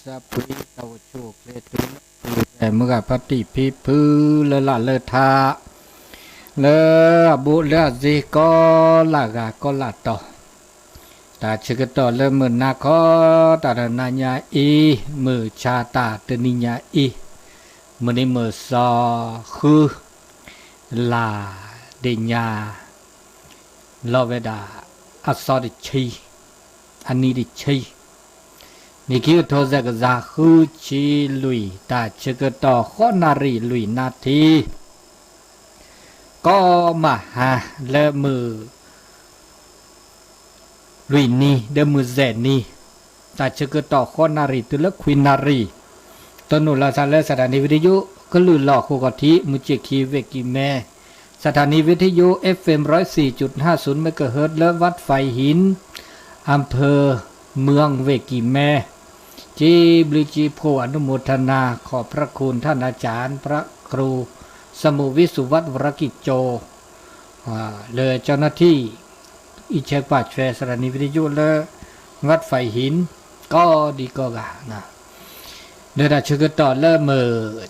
สัพพิตาวโชคเลตุแต่เมื่อปฏิพิพื้เลละเลทาเลบุเลจิก็ละกาก็ละต่อตาชกต่อเลมือนาคอตานาญาอีมือชาตาตนิญาอีมือนี้มือซอคือลาเดียลอเวดาอัศดิชีอันนี้ดิชีนี่คือโทษกษาคือชีลุยตาชกต่อข้อนารีลุยนาทีก็มาหาเลมือลุยนี่เดมือเจนี่ตาชกต่อข้อนารีตุลควินารีตนุลาซาเลสถานีวิทยุก็ลือหลอกคู่กทีมุจิคีเวกิแมสถานีวิทยุ FM 104.50 เมกะเฮิรตซ์และวัดไฟหินอำเภอเมืองเวกิแมจีบลิจีโพอนุโมทนาขอบพระคุณท่านอาจารย์พระครูสมุวิสุวัตวรกิจโจเลยเจ้าหน้าที่อิเชกป่าแชร์สถานีวิทยุและวัดไฟหินก็ดีก็กานะเดินชกต่อเริ่มมือ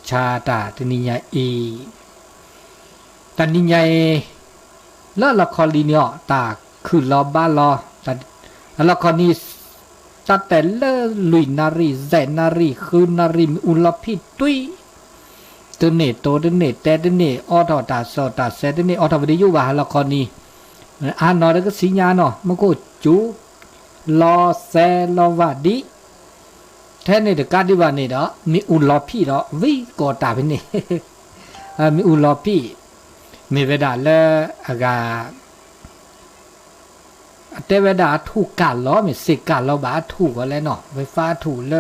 ชาตาตนิยาอีตนิยาเลิกละครลีเนาะตาคือรอบ้านรอแต่ละครนี้ตัดแต่เลิกลุยนารีแสนนารีคือนารีอุลพิตุยตัวเนตโตตัวเนตแต่ตัวเนตออทอตาโซตาเซตัวเนตออทอวิทยุว่าละครนี้อ่านหน่อยแล้วก็สิญญาเนาะมันก็จูลอเซลวาดิแท้ในเดการดิว่านี่เนาะมีอุลพิเนาะวิกอตาเป็นนี่มีอุลพิมีเวดาเลอากาแต่เวดาถูกการล้อมีสิการล้อบาถูกอะไรเนาะไฟฟ้าถูกเล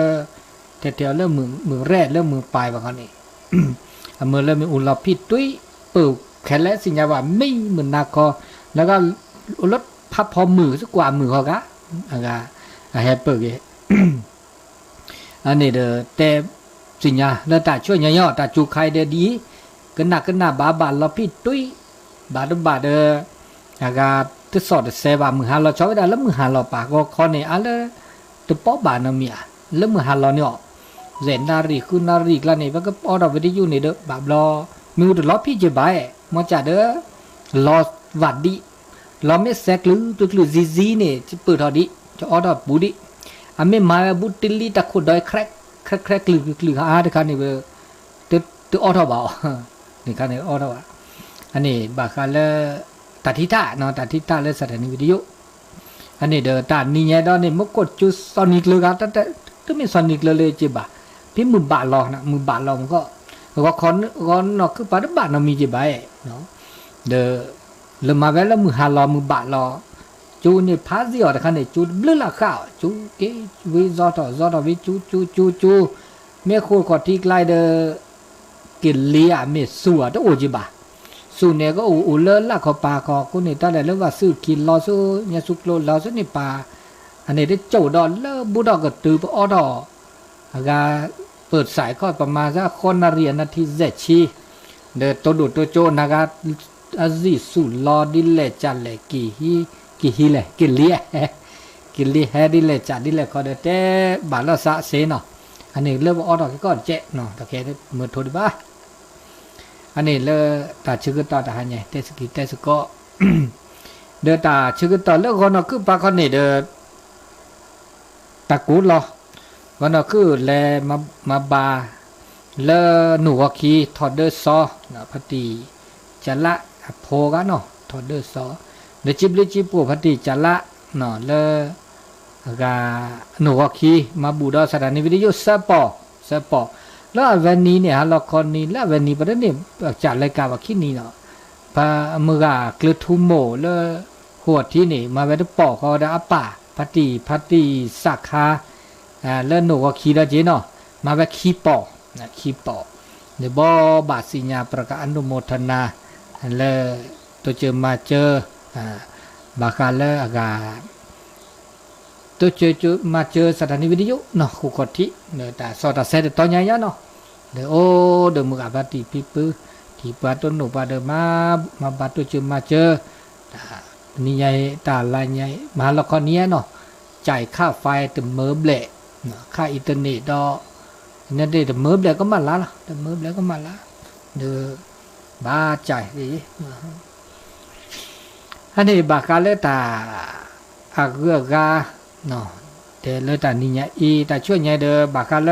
แต่เดียวเริ่มมือแรกเริ่มมือปลายว่ากันนี่มือเริ่มมีอุลพิตุ้ยปึกแค่และสิญญาว่าไม่เหมือนนาคอแล้วก็รถพับพอมือสักกว่ามือเขากะอากาแฮปเปิลอันนี้เด้อแต่สิญญาแล้วตาช่วยย่อๆตาจูใครเด้อดีกันหนักบาลพิตุ้ยบาดเด้ออากาที่สอดเสบามือหาเราชอบได้แล้วมือหาเราปากก็คอเนี่ยอะไรตัวป๊อบานมีแล้วมือหาเราเนี่ยเจนนารีคุณนารีกลานี่มันก็ออดวิทยุนี่เด้อบาบลอมือตัวล้อพี่จะไปมาจากเด้อล้อวัดดิล้อไม่แซกหรือตัวหรือซีเนี่ยจะเปิดทอดิจะออดบูดิอเมมาบุติลีตะคุดอยแครกหรืออาที่คันนี่เบอร์ตัวออดบ่าวนี่คันนี่ออดบ่าอันนี้บาคาเลตัดทิตาเนาะตัดทิตาและสถานีวิทยุอันนี้เด้อตานี่เนี่ยดอนนี่มกดจุซอนิกเลยกันแต่ตัวไม่ซอนิกเลยจิบ่าพี่มือบาลอนะมือบาลอมันก็คอนเนาะคือปาดบาเนาะมีจิบ่าเนาะเด้อเลมาเวลมือหาลอมือบาลอจูนี่พาซิออตะคันนี่จูบลละข้าวจูเกวิซอตวิจูเมโคก็ที่ไกลเด้อกินเลียเมสัวตะโอจิบ่าสูเนี่ยก็อูเลละเขาปาคอกูนี่ตอนแรกเรื่องว่าซื้อกินรอซื้อเนี่ยสุกโลรอซื้อนี่ปาอันนี้ได้โจดอนเลบุดอกก็ตือปอดอากาเปิดสายก็ประมาณสักคนนาเรียนนาทีเจ็ดชีเดตัวดูตัวโจนากาอาซิสุลอดิเลจันเลกี่ฮีเลกิเลียแฮดิเลจันดิเลก็เดแต่บาลสะเสเนาะอันนี้เริ่มออดอกก็เจ๊เนาะตะแคเมื่อโทษบ้าอันนี้เลตาชื่อต่อตาหันใหญ่เตสก็เดตาชื่อต่อเลคนคือปาคนนี่เดตะกูลอคนคือแลมาบาเลหนูคีทอดเดอร์ซอนะพอดีจะละโพกันเนาะทอดเดอร์ซอเดจิบลิจิปูพอดีจะละเนาะเลกาหนูคีมาบูดอสถานีวิทยุเซปอแล้ววันนี้เนี่ยละครนี้แล้ววันนี้ประเด็นเนี่ยจัดรายการว่าคิดนี้เนาะพาเมื่อกลือทุ่มโมแล้วหัวที่นี่มาไว้ทุกปอกเขาได้อัปปะพัตติสักคาแล้วหนูก็ขี้ได้เจเนาะมาไว้ขี้ปอกนะขี้ปอกเดี๋ยวบาสิญญาประกาศอนุโมทนาแล้วตัวเจอมาเจอบาคาแล้วอากาตัวเจอมาเจอสถานีวิทยุเนาะคู่กดที่เดี๋ยวแต่สอดเสด็จตอนใหญ่เนาะเดี๋ยวเดี๋ยวมึงอาบัติพิปื้อที่ปาต้นหนูปาเดิมมาบัดตัวเจอมาเจอนี่ใหญ่ตาลายใหญ่มาละครนี้เนาะจ่ายค่าไฟตึมเมอเบล ค่าอินเทอร์เน็ตดอเนี่ยเดี๋ยวมือเบลก็มาละเดี๋ยวมือเบลก็มาละเดี๋ยวบ้าใจดิอันนี้บากาเลตาอักเกกาเนาะเดี๋ยวเลตานี่เนี่ยอีแต่ช่วยเนี่ยเดี๋ยวบากาเล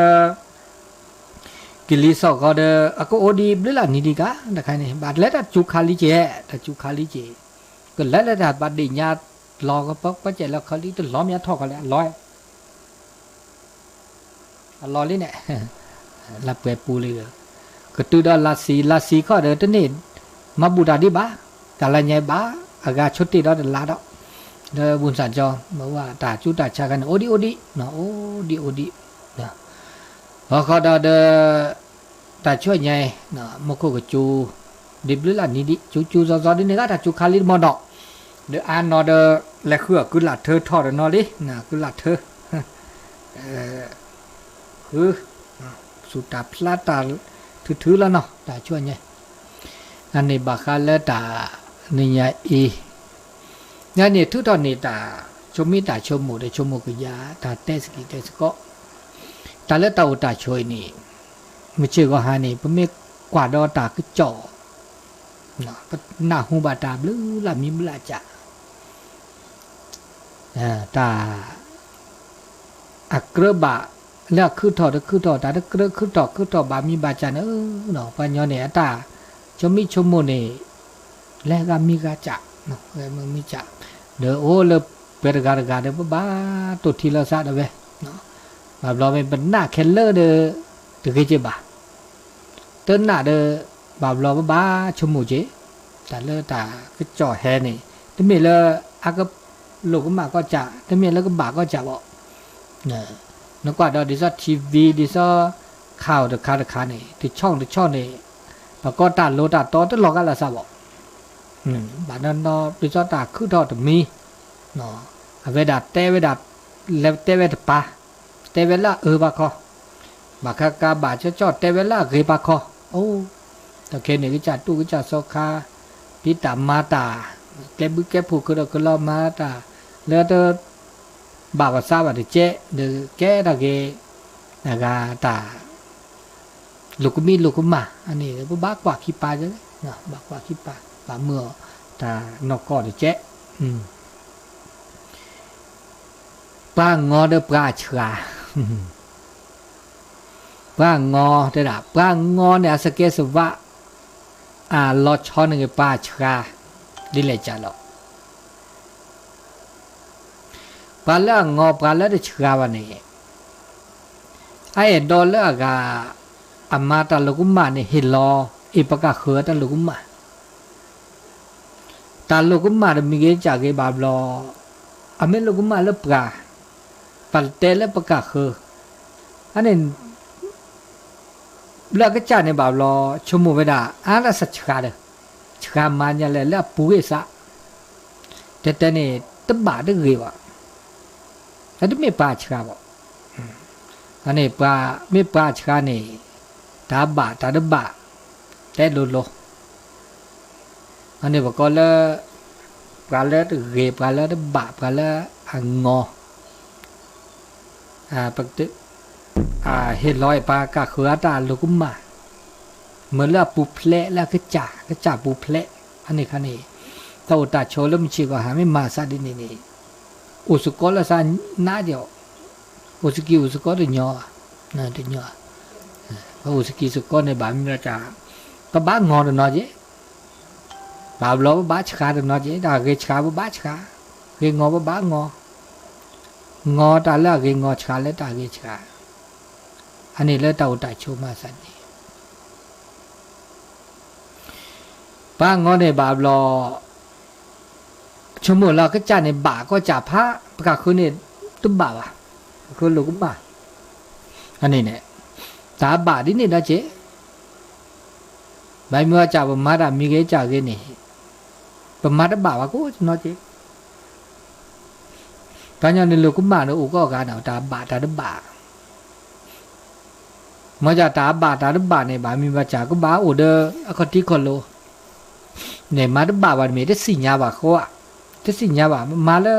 กิลิสอก็เดี๋ยวอักโอดีเบลล่ะนี่ดีกะนะครับนี่บาดเลตาจุกขาลิเจแต่จุกขาลิเจก็เลตาบาดดิญาตรอก็ปักปัจเจแล้วขาลิตัวล้อมยาทอกกันแล้วร้อยรอลิเนี่ยลับเปปูเลยก็ตัวดอลาซีก็เดี๋ยวตัวนี้มาบูดาดิบ้าแต่ละเนี่ยบ้าอากาชุดที่ดอเดลาดอเดบุญสันจอบอกว่าตาจุตาชากันโอดีเนาะโอดีนะพอเขาเดตาช่วยไงเนาะมกุกจูดิบหรือล่ะนี่ดิจูซอดินี่ก็ตาจูคาลิมอดอกเดอันนอเดและคือกุหลาบเธอทอดนอลินะกุหลาบเธอคือสุดตาพลาตาถือแล้วเนาะตาช่วยไงอันนี้บาคาเลตานี่ยาอีเนี่ยนี่ทุกตอนนี้ตาชมมีตาชมหมูได้ชมหมูกยาตาเตสกีเตสก็ตาเลตาอุตาช่วยนี่ไม่เชื่อก็หานี่เพราะไม่กว่าดอตาคือจ่อเนาะก็หน้าหูบาตาบลือละมีบลาจะตาอักเรบะแล้วคือถอดตาเกรคือถอดบามีบาจาเนาะปัญญาเนี่ยตาชมมีชมหมูนี่แล้วก็มีกาจะเนาะแล้วมันมีจะเด้อโอ้เลเปรกาเด้อบ้าตัวทีละซะเด้อเว้เนาะแบบเราเป็นหน้าแคลเลอร์เด้อตะเกจิบาเติ้นหน้าเด้อแบบเราบ้าชมหมูเจแต่เลอตาคือจ่อแฮนี่ถ้ามีเลอากลูกมาก็จะถ้ามีแล้วก็บาก็จะบ่เนี่ยนกว่าดอดิซอทีวีดิซอข่าวเด้อข่าวนี่ที่ช่องนี่ปก็ตาโลตาตอตลอกันละซะบ่บานั้นเนาะดิซอตาคือทอดมีเนาะเวดาเตเวดาแล้วเตเวดปาเตเวลาบาคอบาคากาบาจอเตเวลาเกบาคอโอ้ตะเคนี่ก็จะตู้ก็จะโซคาพิตามาตาแกบึกแกผูกก็ลอมาตาแล้วเตบาบาซาบาดิเจเดแกตะเกนากาตาลูกมาอันนี้บ่บากว่าขี้ปลาจังเนาะบากว่าขี้ปลาปลาเมื่อตานอกก็ดิเจปลางอเด้อปลาเฉาปลางอเด้อล่ะปลางอเนี่ยสเกสวะลอชอนึงปลาเฉาดิเลจ้ะลอปลาละงอปลาละเฉาวันนี้ไอ้ดอลละกะอามาตาลูกุมาเนี่ยเฮลออีปากาเขือตาลูกุมาตาลูกุมาเดมิเกจากเกบาบลออเมลูกุมาเลปกาปัลเตเลปากาเขืออันนี้แล้วก็จ่าในบาบลอชมูเวดาอันละสัจกาเดชกามันยาเลแล้วปูเอสะแต่เนี่ยตบาดเกวะแต่ไม่ปาชกาบ่อันนี้ปลาไม่ปลาชกานี่ตาบะแต่โลอันนี้บอกก็แล้วปลาแล้วเกปลาแล้วบะปลาแล้วงอปกติเห็ดลอยปลากะเขือตาลูกมาเหมือนแล้วปูเพลแล้วก็จ่าปูเพลอันนี้คันนี้ตาอุตาโชแล้วมันชื่อว่าหาไม่มาซาดินี่อุสุกอละซาหน้าเดียวอุสุกอเดียวน่ะเดียวอุสกิสุกอในบ้านมีจ่าก็บ้างอเดนอเจบ้าบล้อบ้าชาเดนอเจดาเกชาบ้าชาเกงอบ้างอตาละเกงอชาและตาเกชาอันนี้แล้วตาอุตาโชมาสันนี่ป้างอในบาบลอชมูเราก็จ่าในบาก็จ่าพระประกาศคือเนี่ยตุ้มบาว่ะคือลูกบาอันนี้เนี่ยตาบาดินี่นะเจ๊ใบเมื่อจ่าประมาดมีเกจ่าเกนี่ประมาดบาวะกูเนาะเจ๊ตอนนี้ลูกบาเนาะอุก็การเอาตาบาเมื่อจ่าตาบาเนี่ยบามีมาจ่าก็บาอุเดออคติคอโลเนี่ยมาดบาวันเมได้สิญญาบาเขาอะได้สิญญาบามาแล้ว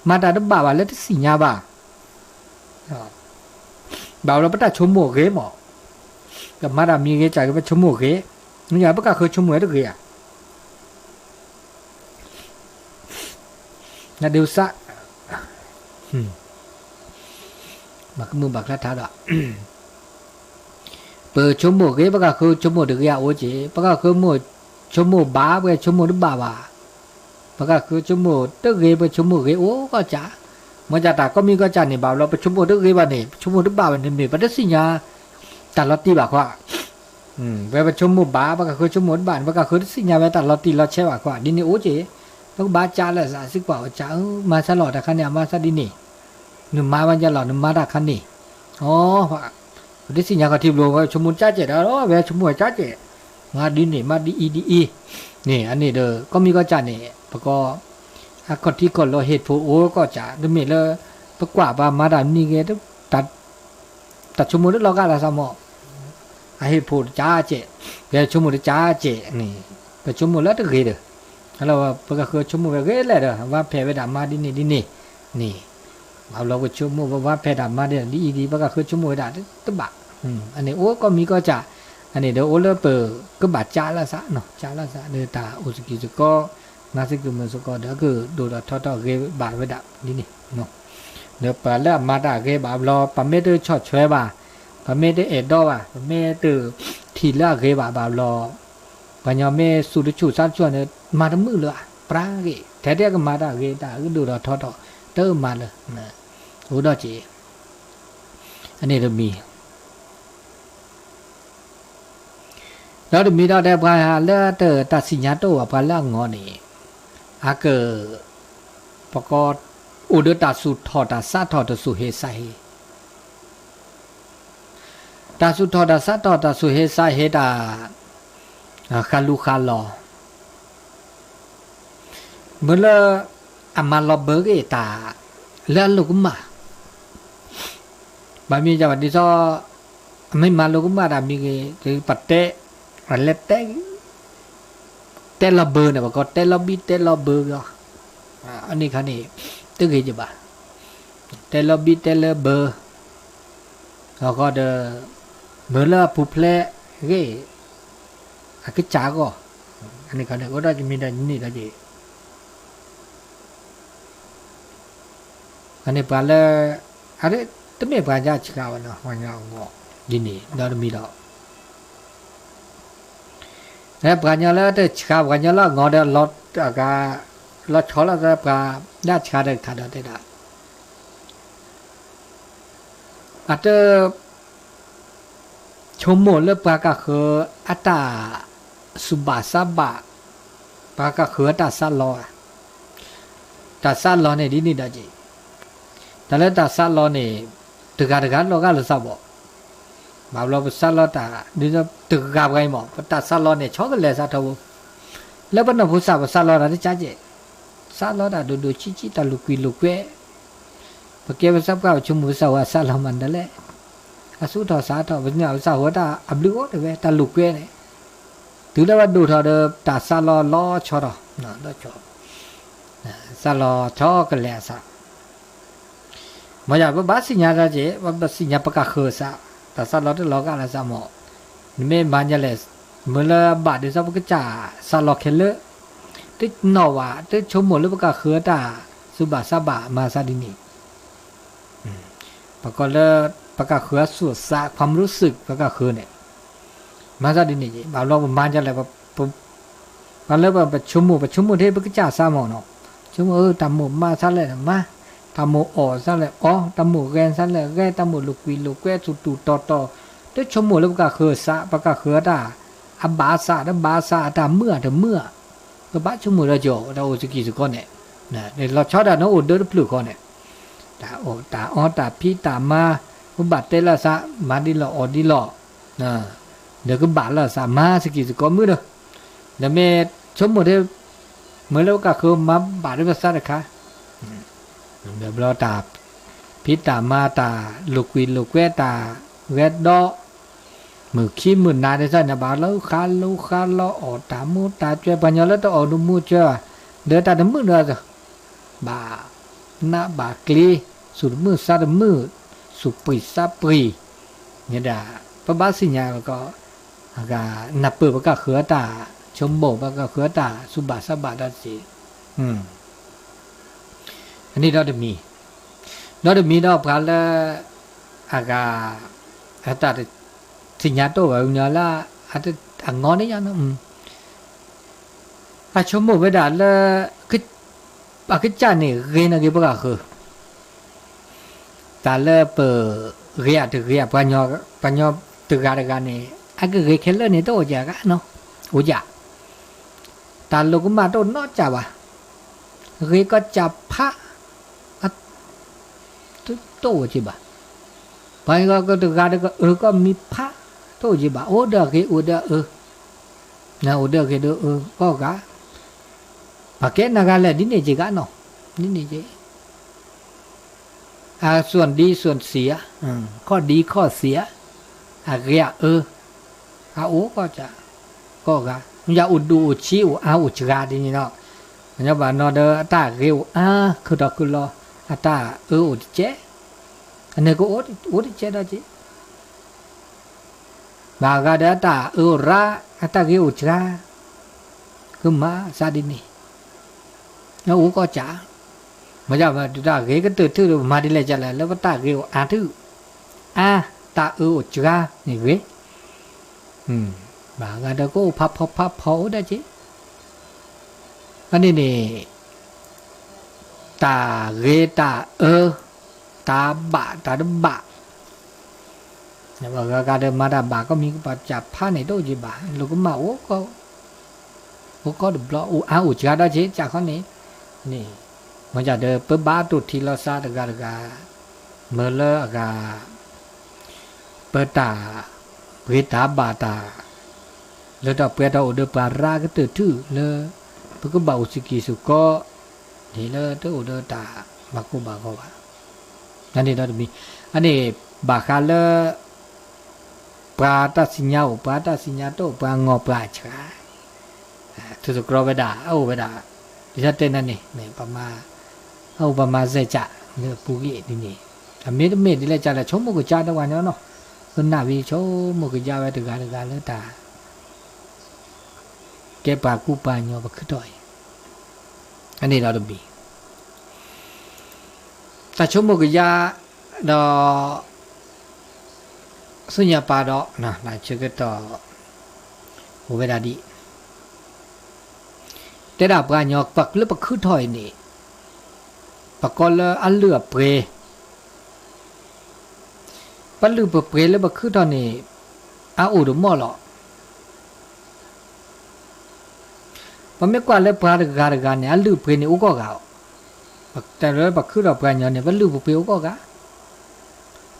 มาตาดบาวันแล้วได้สิญญาบา บ่าวเราปะตะชมโมเกหมอกับมาดามีเกจ่ายก็ไปชมโมเกนี่อย่าปะกะคือชมโมตะเกอ่ะนะเดี๋ยวซะบักมือบักละท้าดอกเปิดชมโมเกปะกะคือชมโมตะเกอ่ะโอเจปะกะคือโมชมโมบ้าไปชมโมดบ้าว่าปะกะคือชมโมตะเกไปชมโมเกโอ้ก็จ๋ามันจะตาก็มีก็จ๋านี่บ่าวเราไปชมโมตะเกบ่นี่ชมโมดบ้าบ่นี่ปะตะสิญาตลอดตีบ่าว่าเวลาชมโมบ้าปะกะคือชมโมดบ้านปะกะคือสิญาเวตลอดตีลอดเชว่าว่าดินี่โอเจปะบ้าจ๋าละซะสิกว่าจ๋ามาซะหลอดอะคันเนี่ยมาซะดินี่นึมาวันจะหลอดนึมาดะคันนี่อ๋อดิสิญาก็ทิบโลว่าชมโมจ๋าเจดอ๋อเวชมโมจ๋าเจงาดินี่มาดีอีนี่อันนี้เด้อก็มีก็จ๋านี่ปะก็คนที่ก็รอเหตุผลโอ้ก็จ๋าดมีเลยปะกว่าบามาดานี่เกตัดชมโมดเราก็ละซะหมอเหตุผลจ๋าเจเวชมโมจ๋าเจนี่ปะชมโมละตะเกเด้อแล้วว่าปะก็คือชมโมเกแลเด้อว่าแพ้เวดามาดินี่นี่เอาเราก็ชมโมว่าแพ้ดามาเด้อดีปะก็คือชมโมดาตะบะอันนี้โอ้ก็มีก็จ๋าอันนี้เดี๋ยวโอเลเปอร์ก็บาดจ้าละซะเนาะจ้าละซะเดตาโอสกิสก็นาซิกุมสก็เดี๋ยวคือดูดทอเกบาดไว้ดับนี่เนาะเดี๋ยวปะแล้วมาดาเกบารอปะเมตชอดช่วยบ่าปะเมตเอดอบ่าปะเมตทีละเกบารอปัญญาเมสุดชูซัดชวนมาดมือเลยปราเกแท้ๆก็มาดาเกตาก็ดูดทอเตอมาเลยนะโหดอจีอันนี้ก็มีแล้วมีดอกได้ปลาเลอะเตอตัดสิญญาโตว่าปลาละงอนี่อาเกปกออุดตัดสุดทอดตัดซาทอดสุเฮไซตัดสุดทอดตัดซาทอดตัดสุเฮไซเฮตาคาลูคาลอเมื่อละอามาลอเบอร์เกตาเลือลูกมาบางมีจังหวัดที่ซ้อไม่มาลูกมาดามีคือปัตเตอะไรเตลเบอร์เนี่ยบอกก็เตลบีเตลเบอร์ก็อันนี้คันนี้ตึกเห็นจ้ะบ่าเตลบีเตลเบอร์แล้วก็เดเมื่อละผู้เพลย์เก้อากิจาก็อันนี้คันนี้ก็ได้จะมีได้นี่ได้จีอันนี้ปลาเลยอันนี้ตั้งแต่ปลาจะชิคาวนะวันนี้งอยินดีเราจะมีดอกแล้วปลาเนื้อแล้วแต่ชิคาวปลาเนื้อแล้วงอเดือดลดก็ลดช้อนแล้วแต่ปลาได้ชิคาเดือดขาดได้ได้อาจจะชมโมเลือกปลาก็คืออัตตาสุบาซาบะปลาก็คืออัตตาซาลอตัดซาลอเนี่ยดีนี่ได้จีแต่แล้วตัดซาลอเนี่ยตึกการเราก็รู้สึกบ่บ่าวเราซาลอตาดีจะตึกการไงหมอตัดซาลอเนี่ยชอบกันเลยซาทูแล้วเป็นผู้สาวซาลออะไรจ้าเจซาลอตาดูชิตาลุกิลุกเวเพราะแกเป็นสับก้าวชมผู้สาวซาลอมันนั่นแหละอาสุทอสาทอเป็นเนี่ยสาวตาอับลูกเว้ยตาลุกเวเนี่ยถือได้ว่าดูทอเดตัดซาลอล้อชอรอนะล้อชอซาลอชอกันเลยซะมาจากว่าบาสิญญาเจว่าบาสิญญาปะกะคือซะแต่ซาลอที่เราก็อะไรซะหมอนี่ไม่บานจะเลยเมื่อบาดเดี๋ยวซะปะกะจ่าซาลอเคเลที่หน่อว่าที่ชมหมดหรือปะกะคือตาสุบาซาบะมาซาดินีปะกะเลปะกะคือสุดซะความรู้สึกปะกะคือเนี่ยมาซาดินีบ่าวเราบานจะเลยปะเลแบบชมหมดที่ปะกะจ่าซาหมอเนาะชมตามหมดมาซะเลยมาตามโมอซะเลยอ๋อตามโมแกนซะเลยแกตามโมลูกวีลูกแกสุดตูต่อได้ชมโมแล้วก็คือซะปะก็คือตาอบาซะตาบาซะตาเมื่อก็บาชมโมแล้วจ่อตาโอสกิสก้อนเนี่ยนะเดี๋ยวเราชอบตาโนโอเดอร์พลุก้อนเนี่ยตาโอตาอ๋อตาพี่ตามาอุบัติเตละซะมาดิลออดิลอนะเดี๋ยวก็บาละซะมาสกิสก้อนมือเด้อเดี๋ยวแม่ชมโมได้เมื่อแล้วก็คือมาบาดด้วยซะนะคะเดี๋ยวเราตาพิตามาตาลูกวิลูกเวตาเวดดอมือขี้มือนาได้ซะนะบาแล้วคาลออตามูตาช่วยปัญญาแล้วต้องอดูมูเจ้าเดินตาดมือเด้อบาหน้าบากลีสุดมือซาดมือสุปิซาปรี เนี่ยด่าปะบ้าสิญญาก็ก็นับเปิดก็เขือตาชมโบก็เขือตาสุบาสบาดัสสิอันนี้เราจะมีเราพาละอากาอัตตาสิญญาโตว่าเนี่ยละอัตอังงอนี่ยังอาชมโบเวดาละคือปากจานี่เรนอะไรบ้างคือตาละเปิดเรียตึกเรียปัญญาตึกอะไรกันนี่อาก็เรียเคลเลอร์นี่โตจ้ะกันเนาะโอ้จ้ะตาลูกมาโตนอจ้ะวะเรียก็จับพระโตจีบะไปก็ตึกอะไรก็ก็มีพระโตจีบะโอเดอร์เกโอเดอร์นะโอเดอร์เกเดอก็กะปากแกนักอะไรดิเนี่ยจีกันเนาะนี่นี่จีส่วนดีส่วนเสียข้อดีข้อเสียเรียโอก็จะก็กะอย่าอุดดูอุดชี้อุดจราดีนี่เนาะเนี่ยบ้านนอเดอตาเร็วคือดอกคือรอตาอุดเจอันนี้ก็อุดเจได้จีบางก็เดอตาระตาเร็วจราคือมาซาดินี่แล้วอุก็จะมาจากมาตาเร็วก็ตื่นทื่อมาดิเลยจะแล้วก็ตาเร็วทื่อตาจรานี่เว้ยบางก็เดอก็พับได้จีอันนี้นี่ตาเรตาตาบะเนี่ยบอกว่าการเดินมาตาบะก็มีปัจจับผ้าในโต๊ะจีบะลูกมาโอ้ก็ดูบล็อกอุจจาระจีจากข้อนี้นี่มันจะเดินเปิดบ้าตุทีละซาตะการเมื่อเลิกเปิดตาเรตาบาตาแล้วต่อเปิดเอาเดินปาราก็ตื่นทื่อเลยเพื่อก็บ่าวสิกิสุก็นี่เลยตัวอุดตาบักกุบากว่าอันนี้เราจะมีอันนี้บาคาเลปราตัสิญญาโตปรางอปราชาทุกกรอเวดาเวดาดิฉันเต้นนั่นนี่ประมาเซจ่าเนี่ยปุกินี่เมดดิเลยจ่าเลยชมมุกจ่าตะวันเนาะคนหน้าวิชมมุกจ่าไว้ถึงการเลยตาแกปากูปาญอบักขึ้นดอยอันนี้เราต้องมีแต่ชมมุกจ่าดอสุญญาปาดอนะนายเชื่อก็ต่อเวดาดีแต่ดาบการยอกปักหรือปักขึ้นถอยนี่ปักก็เลยอันเลือเปรปันลือเปรแล้วปักขึ้นถอยนี่อุดมอหรอปันไม่กว่าเลยปลาดการเนี่ยอันลือเปรนี่อุก็เก่าแต่เลยปักขึ้นดอกการยอเนี่ยปันลือเปรอุก็เก่า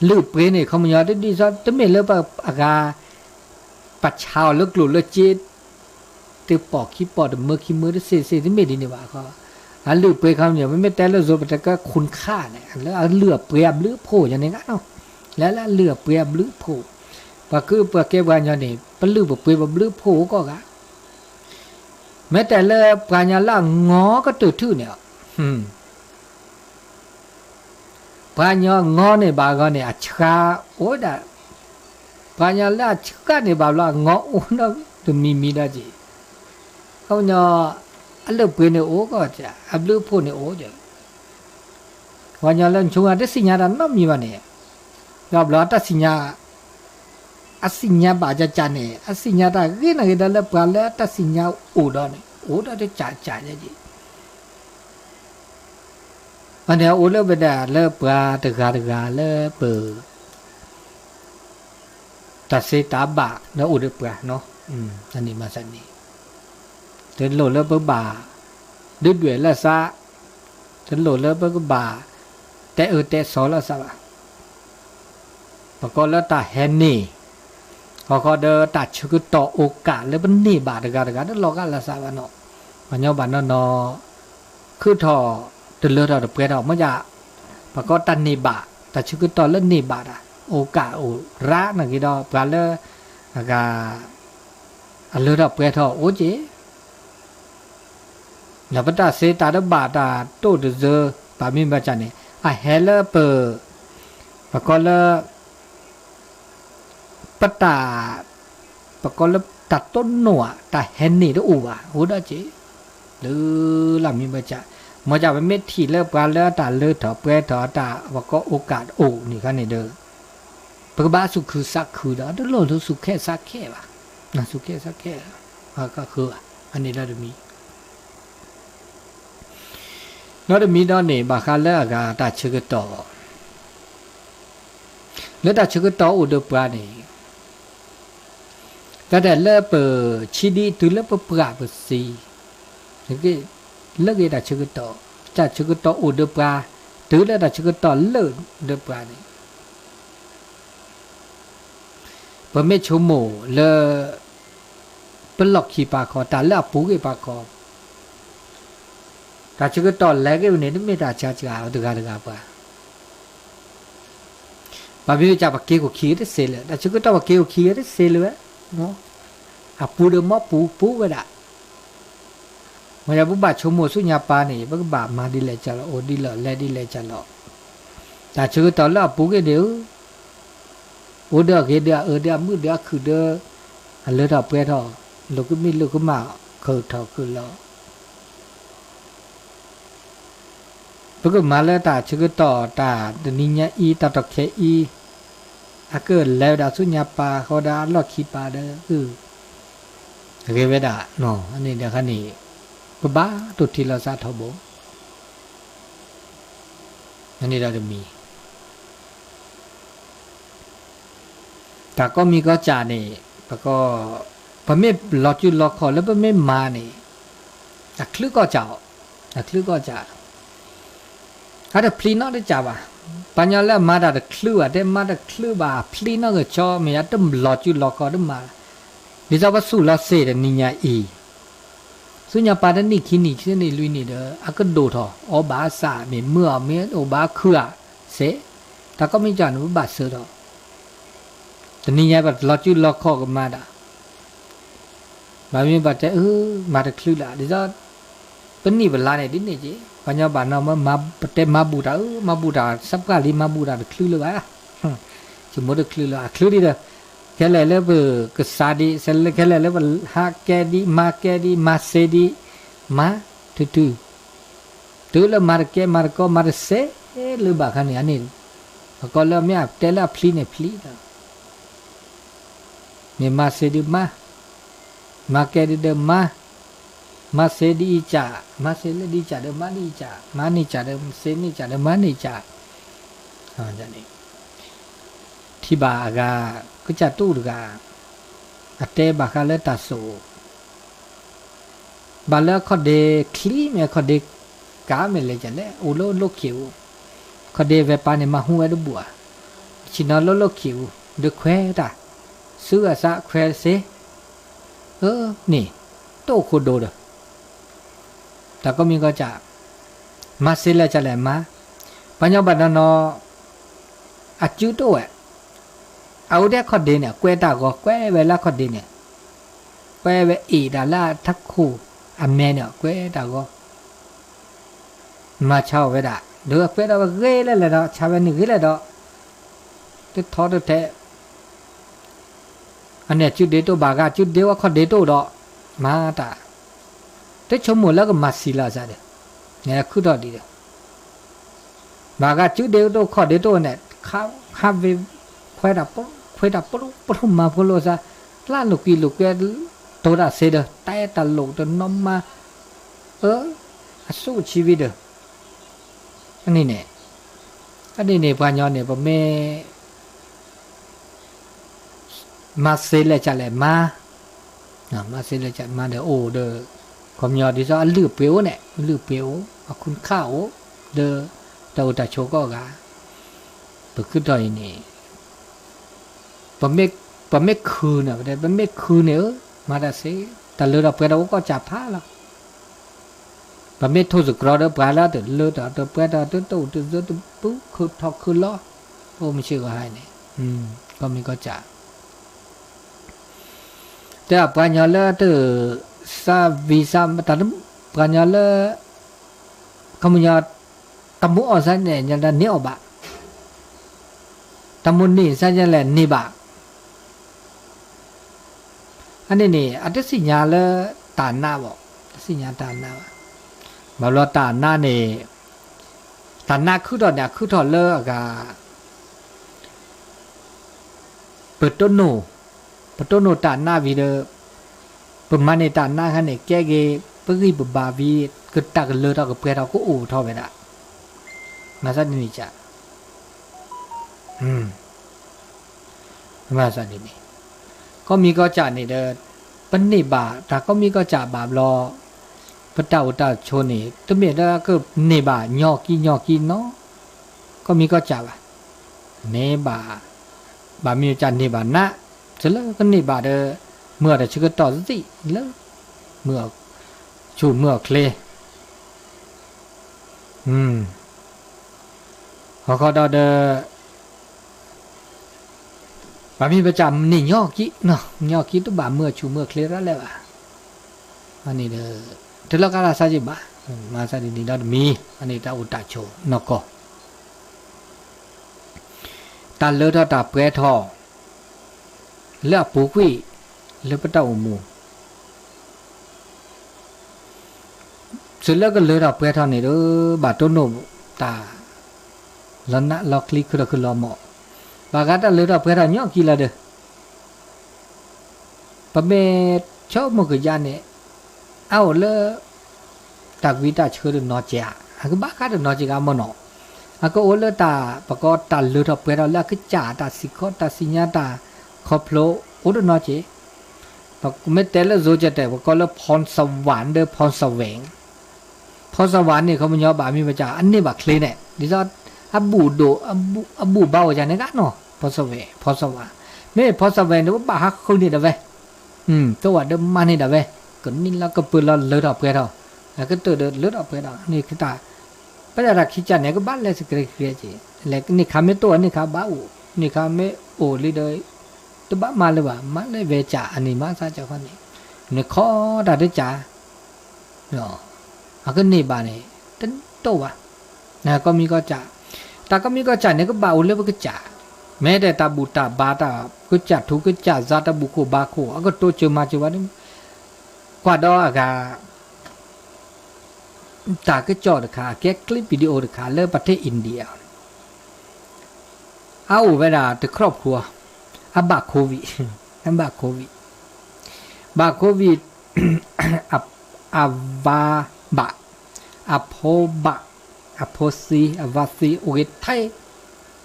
ลือเปรนี่เขามันยอได้ดีซะแต่ไม่เลยปักอากาปัดชาวเลิกหลุดเลิกจีตีปอกขี้ปอดมือขี้มือได้เสียที่ไม่ดีนี่ว่าเขาเลือเปรย์คำเนี่ยไม่แต่ละส่วนแต่ก็คุณค่าเนี่ยแล้วเลือเปรียบหรือโผอย่างนี้ก็เนาะแล้วเลือเปรียบหรือโผว่าคือเปเก็บไว้อย่างนี้เป็นเลือเปรียบหรือโผก็กะแม้แต่ละปราญญาล่างอก็ตื่นทื่อเนี่ยปราญญางอเนี่ยบางก็เนี่ยชาโอ้ด่าปราญญาล่าชาเนี่ยบางล่างอโอ้เนาะตัวมีได้จีเขาเนี่ยอันเลือกเปลี่ยนเนี่ยโอ้ก็จะอันเลือกพูดเนี่ยโอ้จะวันนี้เราช่วงนั้นสิญญาดันน้ำมีวันเนี่ยเราบอกว่าสิญญาสิญญาบาจจานเนี่ยสิญญาได้เรื่องอะไรได้แล้วปลาแล้วสิญญาอุดรเนี่ยอุดรได้จ่าจีวันนี้อุดรไปได้เลิกปลาตะการเลิกเปิดตัดเสตาบะแล้วอุดรปลาเนาะอันนี้มาสันนี้ถึงโหลดแล้วเปิดบ่าดื้อเดือดแล้วซะถึงโหลดแล้วเปิดบ่าแต่สอนแล้วซะปกติแล้วตาแฮนนี่เขาเดินตัดชุกต่อโอกาสแล้วมันนี่บาดกันนั่นเราก็ละซะวันเนาะวันนี้บ้านเนาะคือทอถึงเลือดเราเปลี่ยนออกมาจากปกติตันนี่บาตัดชุกต่อแล้วนี่บาดโอกาสระนั่นกี่ดอกปลาเลยก็เลือดเราเปลี่ยนทอโอ้เจแล้วพอตาเสตาดบาตาโตดเจอปามิมาจันเนี่ยเฮลเปอร์ปะก็เลย ปตาปะก็แล้วตัดต้นหนัวตาเห็นนี่ด้วยอู่ะโหได้เจ๊หรือลำมีมาจะมาจะเป็นเม็ดที่เลิกกันแล้วตาเลิกถอเปรถอตาว่าก็โอกาสโอ้นี่กันนี่เด้อปะบ้าสุคือสักคือเด้อแล้วเราสุแค่สักแค่ป่ะนะสุแค่สักแค่ก็คืออันนี้เราจะมีเราจะมีตอนนี้บางครั้งแล้วก็ตาเชื่อต่อแล้วตาเชื่อต่ออุดมปราณีแต่เลิกเปิดชีดีตัวเลิกเปิดปราบสีถึงก็เลิกได้ชื่อต่อจะชื่อต่ออุดมปราตัวเลิกได้ชื่อต่อเลิกอุดมปราณีพอไม่ชั่วโมงเลิกเป็นหลอกขี้ปากคอแต่เลิกปูกี่ปากคอแต่ชื่อต่อแรกก็เนี่ยไม่ได้จ้าจ้าเอาตัวกันป่ะบางทีจะไปเกี่ยวขี้ได้เสียเลยแต่ชื่อต่อไปเกี่ยวขี้ได้เสียเลยเนาะอ่ะปูเดมอปูก็ได้มันจะบุบะชั่วโมงสุญญาปานี่บุบะมาดีเลยจ้าละโอดีละแลดีเลยจ้าละแต่ชื่อต่อแล้วปูก็เดียวโอเดียวเดียวเดียวมือเดียวคือเดียวอันเลือดเอาเปรี้ยวลูกก็มีลูกก็มาคือเท่าคือละปกติมาแล้วแต่ชื่อต่อแต่เดี๋ยวนี้เนี่ยอีตาตะเคอีอาเกิดแล้วดาสุญญาปาเขาดาลอกขี้ปาเด้อเรียกว่าเนาะอันนี้เดี๋ยวคันนี้ก็บ้าตุทีละซาทบอันนี้เราจะมีแต่ก็มีก็จ่านี่แล้วก็พอไม่หลอดจุดหลอกคอแล้วพอไม่มานี่อักลึกก็จ่าอักลึกก็จ่าถ้าจะพลีนอได้จ่าป่ะปัญญาแล้วมาได้คลื่นได้มาได้คลื่นบ่าพลีนอก็จ่อไม่อยากต้องหลอดจุดหลอกคอได้มาดิฉันว่าสู้แล้วเสด็จนิยาอีสุญญาปาดนี่ขี้นี่ขี้นี่ลุยนี่เด้ออาก็ดูทออบาสามีเมื่อมีโอบาคือเสแต่ก็ไม่จานว่าบาเสือทอแต่นิยาแบบหลอดจุดหลอกคอก็มาได้บางทีบัดใจมาได้คลื่นละดิฉันเป็นนี่เป็นลาเนี่ยดิเนี่ยจีปัญญาบานเรามาเต็มมาบูดาสับกาลีมาบูดาคลื่นเลยอ่ะจะหมดคลื่นละคลื่นดีเด้อแค่เลยแล้วก็สาดีเสร็จแล้วแค่เลยแล้วฮาแกดีมาเซดีมาทุตัวแล้วมาแกมาก็มาเซหรือบ้ากันเนี่ยอันนี้ก็แล้วไม่เตล่าพลีเนี่ยพลีนะเนี่ยมาเซดีมาแกดีเดิมมาเซดีจ่ามาเซเลดีจ่าเดิมมานี่จ่ามานี่จ่าเดิมเซนี่จ่าเดิมมานี่จ่าจังนี้ที่บ้านก็จะตู้ดูกันอัตเตบาคาเลตัสโซบาเลขอเดคลีเมขอเดกาเมเลจันเลโอโลโลคิวขอเดเวปาเนมาหัวดูบัวชินอโลคิวเดแควตาซื้อซะแควเซนี่โตโคโดเดแต่ก็มีก็จะมาเซเลจะแหลมมาปัญญาบันนออาจูโตเอาได้ขอดีเนี่ยแกตาก็แกเวลาขอดีเนี่ยแกเวอีดาลาทักคู่อเมเนี่ยแกตาก็มาเช่าเวดาเดือแกตาก็เกยเลยเนาะชาวนี่เกยเลยเนาะที่ทอดแท้อันเนี่ยจุดเดียวบากาจุดเดียวขอดีตัวดอกมาตาแต่ชมหมดแล้วก็มาสิลาซะเด้เนี่ยคือดอกดีเด้บากาจุดเดียวตัวขอดีตัวเนี่ยข้าเวควายดับปลุมาพโลซาล้านลูกแกตัวละเสดแต่ตลกตัวน้อมมาสู้ชีวิตเด้ออันนี้เนี่ยปัญญาเนี่ยบ่แม่มาเซเลจะแลมาเซเลจะมาเด้อโอเด้อความยอดที่ซะลือเปียวเนี่ยลือเปียวคุณข้าวเด้อเต่าตะโชก็กะบ่คือดอยนี่ปะเมฆคืนน่ะแต่ปะเมฆคืนเนี่ยมาได้สิแต่เลือดเราเปเราก็จับผ้าละปะเมฆทุสกรอเดปลาละแต่เลือดเราเปเราตัวปุ๊บคือทอกคือล้อโอ้ไม่เชื่อก็ให้เนี่ยก็มีก็จับแต่ปัญญาละตัวซาวิซาแต่ปัญญาละคำยาตมุอสันเนี่ยยันได้เนียบะตมุนี่สันยันแหละนี่บะ อันนี้นี่อัตสิญาละตาหน้าบ่สิญาตาหน้าบ่รอตาหน้านี่ตาหน้าคือดอกเนี่ยคือถอดเลอกะเปิดต้นโนตาหน้าวีเดอประมาณในตาหน้าคันนี่แก้เกปะกีบบาวีก็ตักเลอตากเปเราก็อู่ทอไปละมาซะนี่จ้ะมาซะนี่ก็มีก็จ่านี่เด้อปนิบาถ้าก็มีก็จ่าบาปรอปะเต่าตาโชนี่ตะเมียดก็เนบาญอกีเนาะก็มีก็จ่าบาเนบาบามีจ่าเนบานะจะเลก็เนบาเด้อเมื่อแต่ชื่อก็ต่อสิเลเมื่อชูเมื่อเคลเขาดอเด้อบามีประจำนี่ย่อกี้เนาะย่อกี้ตุบาเมื่อชูเมื่อเคลียร์แล้วว่ะอันนี้เด้อถึงแล้วก็ราซาจิบะมาซาดินี่ดอมีอันนี้ตาอุตาโชนอกก็ตาเลอทอตาเปรทอเลือปูกุยเลือปะตาอุมูสุดแล้วก็เลอทอเปรทอนี่เด้อบาโตโนตาแล้วนะล็อกคลิกคือรอหมอบางการเลอเราเพื่อเราเนี่ยกี่ละเด้อประเมศชอบมันก็ยานเนี่ยเอาเลยตักวิตาเชื่อดึงนอเจ้าหากบ้าการดึงนอเจ้ามันเนาะหากโอเลตาประกอบตาเลอเราเพื่อเราแล้วก็จ่าตาสิคอตาสิญญาตาขอบโลโอดึงนอเจ้าประไม่แต่ละโจจะแต่ประกอบแล้วพรสวรรค์เด้อพรแสวงพรสวรรค์เนี่ยเขามันย่อบามีมาจากอันนี้บักเคลเนี่ยดิฉันอับูโดอับูเบาจานี่กันเนาะพอสเวพอสวะนี่พอสเวเนี่ยว่าบ้าฮักคนนี่เด้อเว้ตัวเดิมมานี่เด้อเว้ก็นี่แล้วก็เปิดแล้วเลือดออกไปแล้วแล้วก็ตัวเลือดออกไปแล้วนี่คือตาพระราชิจเนี่ยก็บ้านเลยสกรีเรียจีแล้วนี่คำไม่ตัวนี่คำบ้าอูนี่คำไม่โอลิเดยตัวบ้ามาเลยว่ะมาเลยเวจ่าอันนี้มาซะเจ้าคนนี้นี่ข้อได้ด้วยจ่าเนาะอาก็นี่บ้านนี่ตั้งตัวนะก็มีก็จ่าตาก็มีก็จ่าเนี่ยก็บ่าวเลยว่าก็จ่าแม้แต่ตาบูตาบาตาก็จ่าถูกก็จ่าซาตาบุโคบาโคก็โตเจอมาเจอวันนี้กว่าดอกาตาก็จอดค่ะแกคลิปวิดีโอค่ะเลิกประเทศอินเดียเอาเวลาแต่ครอบครัวบาโควิบาโควิอับบาบะอโพบะอโพซีอวาซีโอเคไทย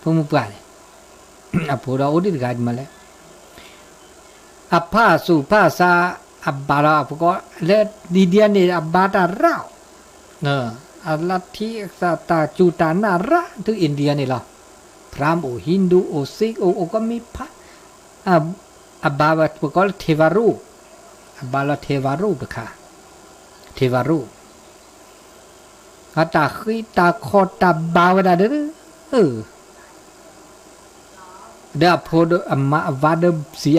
พวกมึงไปอโพเราโอดีกันมาแล้วอภาสุภาษาอบาราพวกก็เล่ดีเดียนี่อบาตาราอัลลัทธิสตาจูตานาระถึงอินเดียนี่หรอพราหมณ์โอฮินดูโอซิกโอก็มีพระอบาพวกก็เทวารูอบาลเทวารูค่ะเทวารูตาขี้ตาคอตาบาวดาเด้อเดี๋ยวพอเดอมาวาเดสี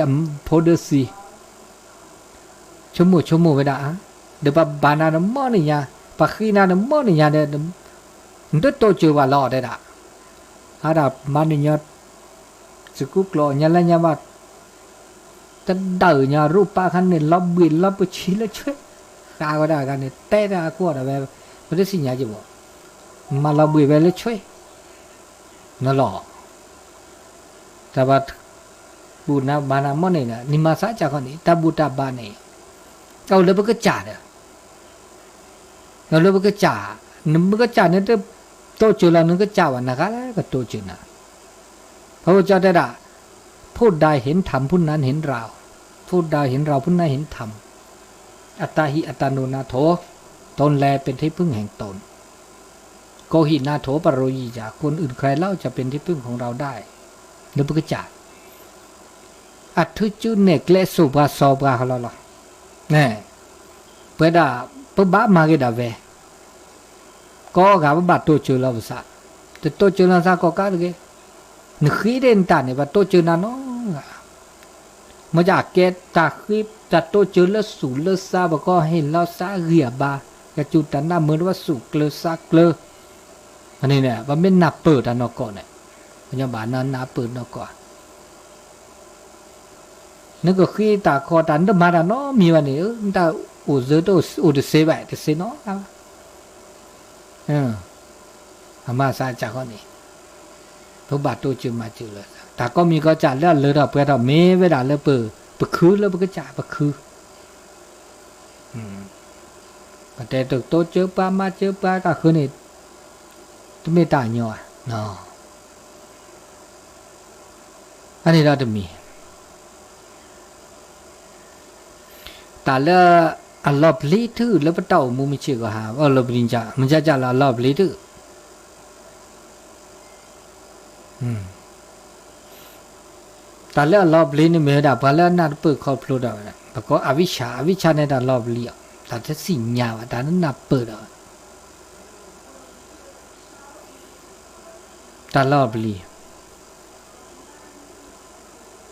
พอเดสีชั่วโมงเวลาเดี๋ยวบานาเนมอนี่ยาปะขี้นาเนมอนี่ยาเดี๋ยวโตเจอว่าล่อได้ด่ะดามานี่ยาสกุกลอยาละยาว่าจะเดินยารูปปะคันนี่ล็อบบินล็อบชิลช่วยกาก็ได้กันนี่เตะได้ก็ได้แบบไม่ได้สิ่งใหญ่จีบมาล็อบบินไปเลยช่วยนั่นหรอแต่ว่าบูนาบานามันเนี่ยนิมาสะจากคนนี้ตาบูตาบานเนี่ยเอาเลยมันก็จ่าเนี่ยเอาเลยมันก็จ่ามันก็จ่าเนี่ยโตเจอแล้วนึกก็จ่าวันนะครับก็โตเจอนะพระพุทธเจ้าได้ด่าพูดใดเห็นธรรมผู้นั้นเห็นเราพูดใดเห็นเราผู้นั้นเห็นธรรมอัตตาหิอัตโนนาโถตนแลเป็นที่พึ่งแห่งตนโกหินาโถปรโรยีจากคนอื่นใครเล่าจะเป็นที่พึ่งของเราได้นึกก็จ่าอัตถุจุเนกเลสุบาสอบาเขาล่ะเนี่ยเพื่อด่าเพื่อบ้ามาเกด่าเวก็กาบบัดโตเจอแล้วภาษาแต่โตเจอแล้วซะก็กาเลยนึกขี้เด่นตาเนี่ยว่าโตเจอนั่นเนาะมาจากแกตาขี้จัดโตเจอแล้วสูเลซาบอกก็เห็นแล้วซาเรียบากระจุดแต่หน้าเหมือนว่าสูเกลือซาเกลืออันนี้เนี่ยว่าไม่นับเปิดอันนอกก่อนเนี่ยพยาบาลนั้นนับเปิดนอกก่อน นึกก็ขี้ตาคอตันเดมาดาเนาะมีวันนี้ตาอูเจอตัวอูเดเซไปเดเซเนาะอามาซาจากคนนี้ทุบาตัวจืมาจืเลยแต่ก็มีก็จ่าเลือดเลยเราเปิดเราเมเวลาเลยเปิดคือแล้วก็จ่าคือแต่ตึกโตเจอปลามาเจอปลาก็คือนี่จะไม่ตายเนาะเนาะอันนี้เราจะมีแต่ละอัลลอฮ์ลีทื่อแล้วพระเต่ามูมิเชื่อก็หาว่าเราปริญญามันจะละอัลลอฮ์ลีทื่อแต่ละอัลลอฮ์ลีนี่ไม่ได้พอแล้วนัดเปิดครอบครัวเราเนี่ยเพราะก็อวิชชาเนี่ยอัลลอฮ์ลีอ่ะแต่จะสิ่งยาวแต่นั้นนับเปิดอ่ะแต่อัลลอฮ์ลี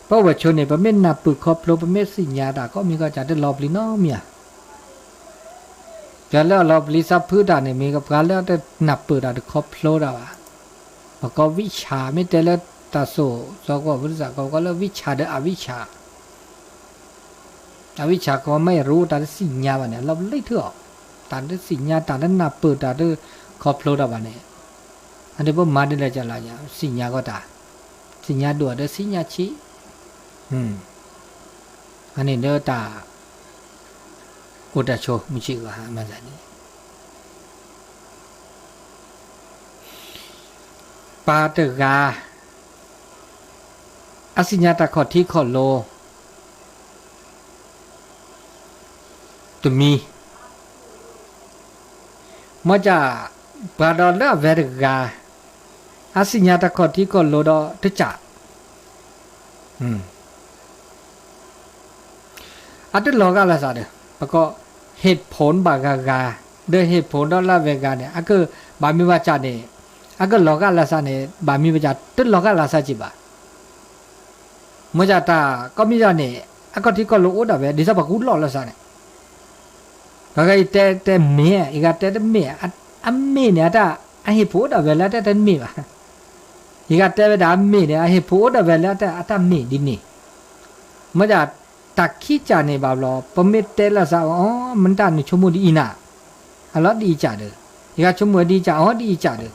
เพราะว่าชนเนี่ยประเมินนับเปิดครอบครัวประเมินสิ่งยาวแต่ก็มีก็จะได้อัลลอฮ์ลีน้อเมียจะแล้วเราลิซับพื้นด่านเนี่ยมีกับการแล้วแต่นับเปิดด่านครอบครัวเราอ่ะแล้วก็วิชาไม่แต่ละตาโซสก็บริษัทก็แล้ววิชาเดอวิชาก็ไม่รู้แต่สิ่งยาวเนี่ยเราเลยเถอะแต่สิ่งยาวแต่นั้นนับเปิดแต่ครอบครัวเราเนี่ยอันนี้พวกมาได้เลยจะอะไรเนี่ยสิ่งยาวก็ตาสิ่งยาวด่วนเด้อสิ่งยาวชี้อันนี้เด้อตาอุดาโชมิชิกะฮะมาจากนี้ปาเตกาอสิญญาตะขอที่ขอโลตุมีมาจากปาดอลละเวรกาอสิญญาตะขอที่ขอโลดอทจ่าอันนี้ลอกอะไรสักเด้อปะก็เหตุผลบางกาโดยเหตุผลดอลลาร์เวกาเนี่ยอันก็บามีว่าจัดเนี่ยอันก็ลอกอะไรสักเนี่ยบามีว่าจัดตึ้งลอกอะไรสักจีบะเมื่อจัดตาก็มีจัดเนี่ยอันก็ที่ก็รู้ได้เว้ยดิฉันบอกกูลอกอะไรสักเนี่ยก็ไอ้แต่เมียอีกแต่เมียอันเมียเนี่ยถ้าอันเหตุผลได้เว้ยแล้วแต่เมียอีกแต่เวลาเมียเนี่ยอันเหตุผลได้เว้ยแล้วแต่อันเมียดินี่เมื่อจัดตักขี้จานในบาบลอปมิตเตลาซาอ๋อมันตาหนูชมูดีน่ะอัลลอฮ์ดีจ่าเด้ออีกชมูดีจ่าอ๋อดีจ่าเด้อ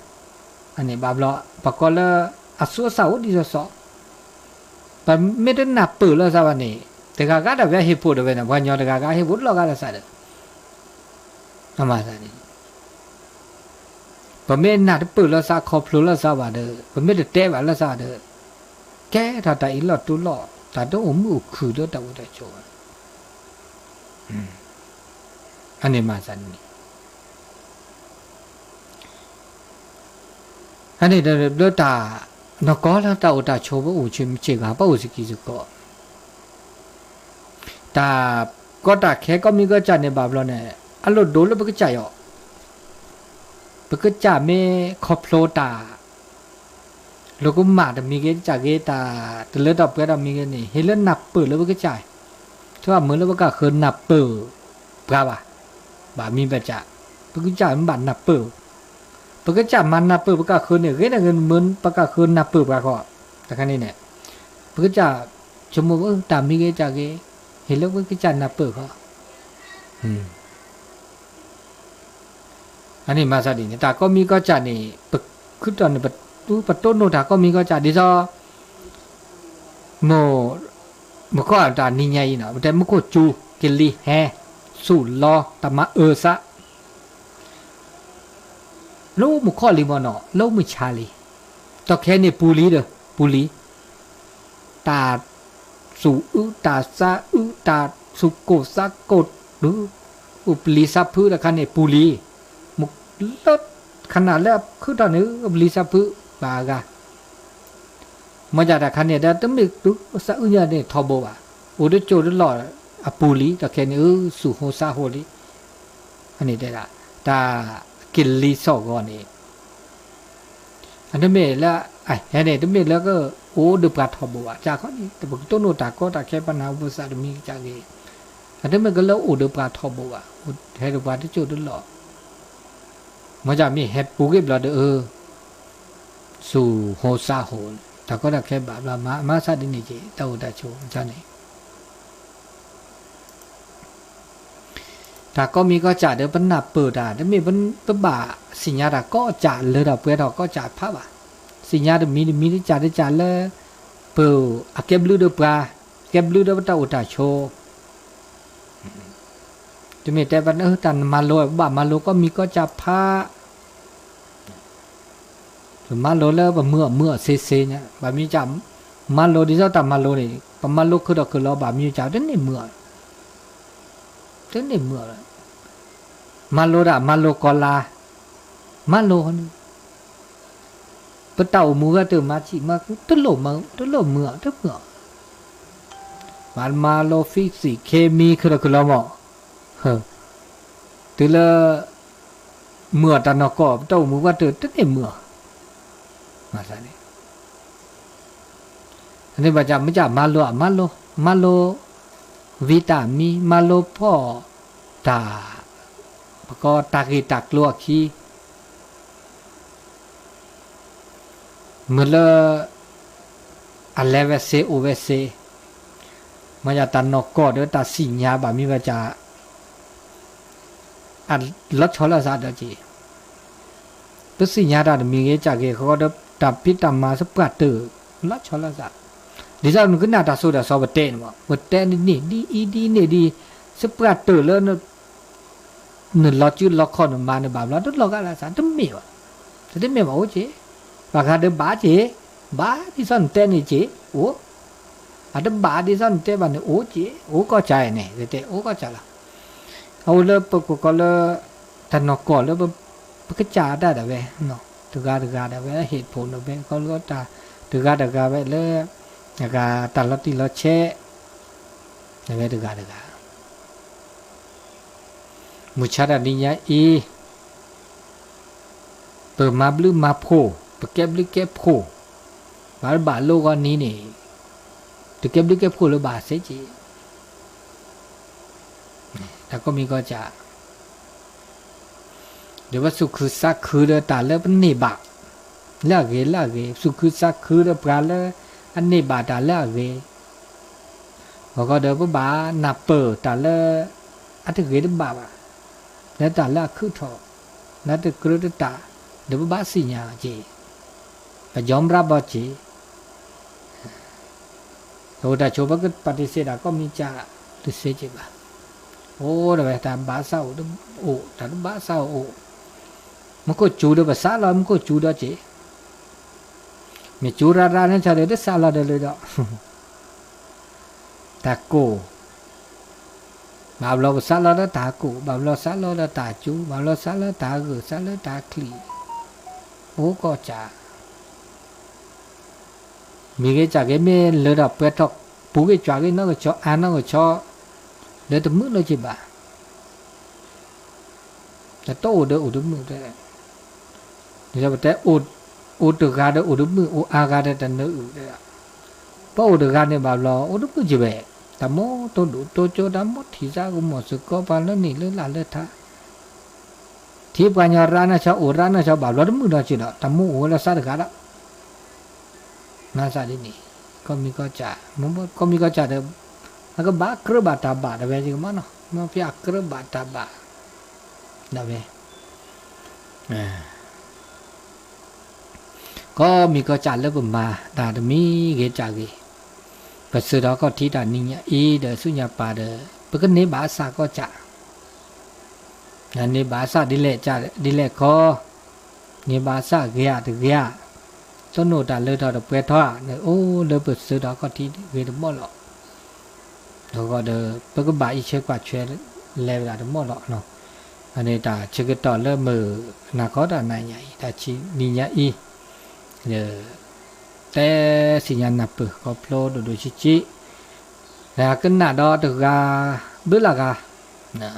อันนี้บาบลอปะกอลอัสวสาวดีซอปะไม่ได้นับเปิดแล้วซะวันนี้แต่กากาดเวฮิปูดเวนะวันยอดกากาฮิปูดลอกาละซะเด้ออามาซะนี่ปะไม่นับเปิดแล้วซะครอบครัวแล้วซะว่าเด้อปะไม่ได้เตะว่าแล้วซะเด้อแกถ้าตาอีหลอดตุลอแต่ต้องอมือคือด้วยแต่ว่าได้โจรอันนี้มาสันนี่อันนี้เดี๋ยวตานกอแล้วตาอุตาโชว์ว่าอุชิมเจกาป้าอุสกิจก็ตาก็ตาแค่ก็มีก็จัดในบาปแล้วเนี่ยอันลดโดนแล้วมันก็จ่ายอ่ะมันก็จ่าไม่ครอบโลตาแล้วก็มาแต่มีเกจ่าเกตาแต่เลือดดับก็มีเกนี่เห็นแล้วนับเปิดแล้วก็จ่ายถ้าเหมือนแล้วก็คือนับเปิดปลาบ่ามีแบบจ่ามันก็จ่ายมันบัตรนับเปิดมันก็จ่ายมันนับเปิดมันก็คือเนี่ยเงินเหมือนมันก็คือนับเปิดปลาก็แต่ครั้งนี้เนี่ยมันก็จ่ายชั่วโมงตามมีเกจ่าเกเห็นแล้วมันก็จ่ายนับเปิดก็อันนี้มาสดิเนี่ยแต่ก็มีก็จ่ายนี่คือตอนนี้ปัตโตโนดาก็มีก็จ่าดิซอโมก็อ่านตานี่ไงเนาะแต่มันก็จูกิลีแฮสูลอตมะซะโลมุข้อลิมอนอโลมุชาลีตอแค่เนี่ยปูลีเด้อปูลีตาสูตาซาตาสุโกซากดหรืออุปลีซับพื้นแล้วคันเนี่ยปูลีมุกลดขนาดแล้วคือตอนนี้อุปลีซับพื้นบากามาจากคันเนี่ยได้ต้องมีตุ๊สะอุญญาเนี่ยทอบว่ะอุดโจดหล่ออปูลีตะแค่นี้สุโฮซาโฮลีอันนี้ได้ละตากินลีสอกก่อนนี่อันนั้นไม่แล้วไอ้เนี่ยต้องมีแล้วก็โอ้ดูปลาทอบว่ะจากเขานี่แต่บอกต้นโนตาก็ตาแค่ปัญหาอุปสรรคมีจากนี้อันนั้นมันก็แล้วโอ้ดูปลาทอบว่ะให้ดูปลาที่โจดหล่อมาจากมีเห็ดปูเก็บหล่อเด้อสู่โฮซาโฮแต่ก็ได้แค่บาปละมาซาดินิจิเต้าตาโชจานี่ ถ้าก็มีก็จะเดี๋ยวปัญหาเปิดเดี๋ยวมีปัญบ่าสิญญาก็จะเลยเราเปิดเราก็จะภาพสิญญาเดี๋ยวมีจะเลยเปิดเก็บลือเดี๋ยวปลาเก็บลือเดี๋ยวตาอุตาโชจะมีแต่วันตันมาโลบ่ามาโลก็มีก็จะพามาโลแล้วบ่เมื่อเซเนี่ยบ่มีจำมาโลดิเจ้าตามาโลนี่ปมาโลคือดอกคือเราบ่มีจำเดี๋ยวนี้เมื่อมาโลดามาโลกอลามาโลนี่ปะเต่าหมูก็ตื่นมาจิมาตลบเมื่อมาโลฟิสิเคมีคือดอกคือเราหมอตื่นละเมื่อตานก็เต่าหมูก็ตื่นตั้งแต่เมื่อมาซะนี่อันนี้ว่าจะไม่จะมาโลวิตามิมาโลพ่อตาก็ตักลวกขี้เมื่อละอะไรเวเซโอเวเซมาจะตันนกก็เดี๋ยวตัดสิญญาบ่มีว่าจะอัดลัดชอลาซาดจีตัวสิญญาดามีเกจากเกเขาก็ตับพิตามาสกัดตื่นลัดชอลาซาดิฉันก็น่าตาสู้แต่สอบเต้นว่าเต้นนี่ดีสกัดตื่นแล้วนึ่งล็อตจืดล็อกคอนมาในแบบเราต้องล็อกอะไรสักตั้งมีวะตั้งมีว่าโอ้เจ๊บางครั้งเดินบ้าเจ๊บ้าที่สั่นเต้นนี่เจ๊โอ้อาจจะบ้าที่สั่นเต้นบ้านนี่โอ้เจ๊โอ้ก็ใจเนี่ยเจ๊โอ้ก็ใจละเอาเลยปกก็เลยแต่นกก่อนแล้วมันก็จ่าได้แต่เว้ยเนาะถึงการแต่เว้ยเหตุผลแต่เว้ยเขาก็ตาถึงการเว้ยเลยการตัดลอตติลอเช่แต่เว้ยถึงการมุชาดานิยาอีเปิดมาบลือมาโพเปิดเก็บลือเก็บโพบาลบาโลกันนี้เนี่ยถึงเก็บลือเก็บโพหรือบาเสจีแต่ก็มีก็จะเดี๋ยวว่าสุขุสักคือเดตาเลิเป็นนิบะเลิกสุขุสักคือเดปลาเลิอันนิบะตาเลิกแล้วก็เดี๋ยวว่าบานับเปิดตาเลิอันที่เกิดบาแล้วตาละคือทอแล้วแต่กระดตาเดี๋ยวบ้าสิญญาจีไปยอมรับบ่จีโอ้แต่โชว์ก็ปฏิเสธก็มีจ่าตุเสจีบ้าโอ้แต่ไปตามบ้าเศร้าโอ้แต่บ้าเศร้าโอ้มันก็จูดภาษาเรามันก็จูดจีมีจูราราเนี่ยจะได้สาลาได้เลยดอกแต่โกบาปเราสาลาละตากูบาปเราสาลาละตาจูบาปเราสาลาตากูสาลาตาคลีโอ้ก็จะมีเกจากเกไม่เลือดเปรี้ยวปูเกจากเกนั่งก็ชออันนั่งก็ชอเลือดมืดเลยจีบ่าแต่โตเดือดมืดได้นี่เราแต่อุดกาเดือดมืดอุอากาเดือดเนื้ออุดได้เพราะอุดกาเนี่ยบาปเราอุดมืดจีบ่แต่โมตัวดูตัวโจดามดที่จะกูหมดสุกปานแล้วนี่เรื่องอะไรท่าที่ปัญญาร้านชาวอุร้านชาวบ่าวเราไม่รู้จีน่ะแต่โมโหเราสัตว์กันละน่าสัตว์นี่ก็มีก็จ่ามันก็มีก็จ่าเดิมแล้วก็บ้ากระบาดตาบาดอะไรจริงมั้งเนาะมันพิจารณาบาดตาบาดได้ไหมก็มีก็จ่าเริ่มมาแต่มีเกจ่ากีปัจจุบันก็ที่ด้านนี้อีเดอสุญญาปาเดอปกติบาษาก็จ่าอันนี้บาษาดิเลจ่าดิเลก็นี่บาษาเกียร์เกียร์ต้นโนดาเลยดอกเปรท่าเนี่ยโอ้เดอปัจจุบันก็ที่เวทมอลล์แล้วก็เดอปกติบาอีเชกว่าเชลเลวดาเดมอลล์เนาะอันนี้ตาเชกต่อเริ่มมือนาคอดานายใหญ่ตาชีนิยาอีเดอแต่สิญญาณนับก็โผล่ดูชิแล้วก็หน้าดอตึกาเบื่อละกานะ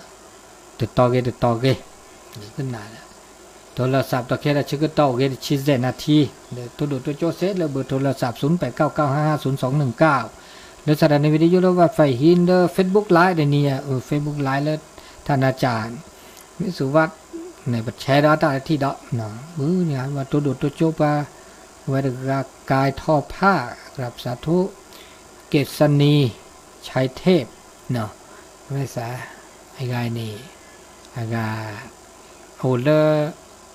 ตึกต่อเกขึ้นหน้าแล้วโทรศัพท์ต่อแค่ละชิกต่อเกชิเซนาทีเดี๋ยวตัวดูตัวโจเซตแล้วเบอร์โทรศัพท์0899550219แล้วสถานีวิทยุแล้วว่าไฟหินเดอเฟซบุ๊กไลฟ์เดี๋ยวนี้เฟซบุ๊กไลฟ์แล้วท่านอาจารย์วิสุวัฒน์ในบัตรแชร์ดาต้าที่ดอกนะเนี่ยว่าตัวดูตัวโจปาเวลากายทอผ้ากับสาธุเกษณีชัยเทพเนาะภาษาไอ้กายนี่ aga ole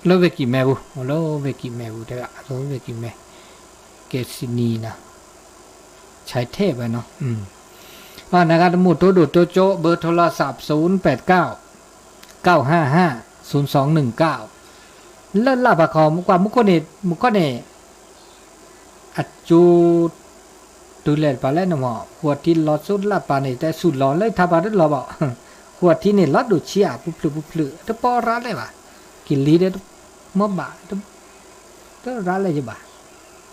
lo ve ki me bu lo ve ki me bu တဲ့lo ve ki me เกสินีนะใช้เทพไปเนาะว่านะครับหมู่ตัวดูตัวโจเบอร์โทรศัพท์089 955 0219เลิศลาบะคอมกว่ามุกคนนี่อัจจูดูแลปาแล้วนะหมอขวดที่ลอดสุดละปานี่แต่สุดหลอนเลยทาบาดรอบ่ขวดที่นี่ลอดดูเชียปุ๊บพลึตะปอร้านเลยว่ะกินลีได้มอบบ่ตะร้านเลยจ้ะบ่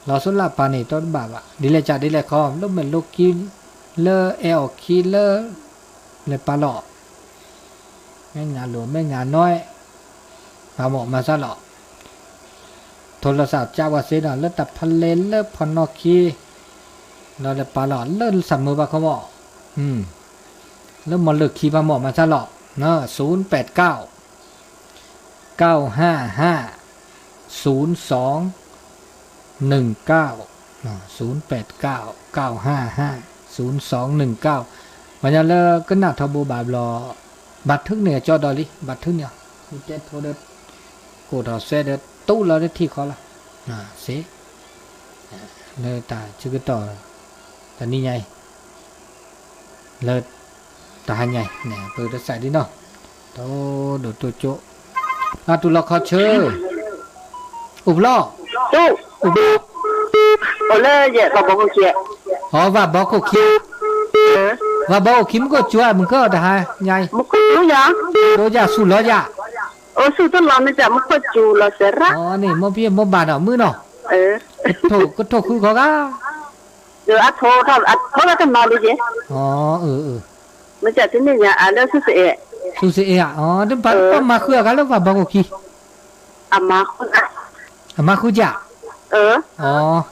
ลอสุดละปานี่ต้นบ่าวะดิเลจ่าดิเลคอมแล้วมันลูกกินเลอเอลคิเลอร์เลยปลาหลอแม่งานหลวงแม่งานน้อยปลาหมอกมาซะหลอโทรศัพท์จ้าวาเซนแล้วตับพันเลนเลิกพอนอคีเราเลยปลาหลอเลิกสัมมือปลาเขาบอกแล้วมันเลิกคีปลาหมอกมาซะหลอเนาะ089 955 0219 วันนี้เราก็น่าทบูบาบลอบัตรทึกเนี่ยจอดอลิบัตรทึกเนี่ยกูเจ็ดโทรเด็ดกูถอดเสื้อเด็ดตู้เราได้ที่เขาละเสียเลยตาชื่อก็ต่อแต่นี่ไงเลยตาไงเนี่ยเปิดใส่ดิเนาะโตดูตัวโจตุลาคอเชออุบล้อตู้อุบโอเล่เย่บอกกูเคียว่าบอกกูเคียว่าบอกคิมก็จัวมึงก็ได้ไงมึงก็รู้ยังรู้จักสุดล้อยะสุดตลอดนี่จ้ะมึงก็จูละเสร็จนี่มอพี่มอบาดมือเนาะก็โทคือเขาก็อัดโทรแล้วก็นอนเลยเจ้มันจะที่นี่เนี่ยแล้วสุดเสียเดี๋ยวปั๊มมาคือกันแล้วว่าบอกกูคีมาคุจ่า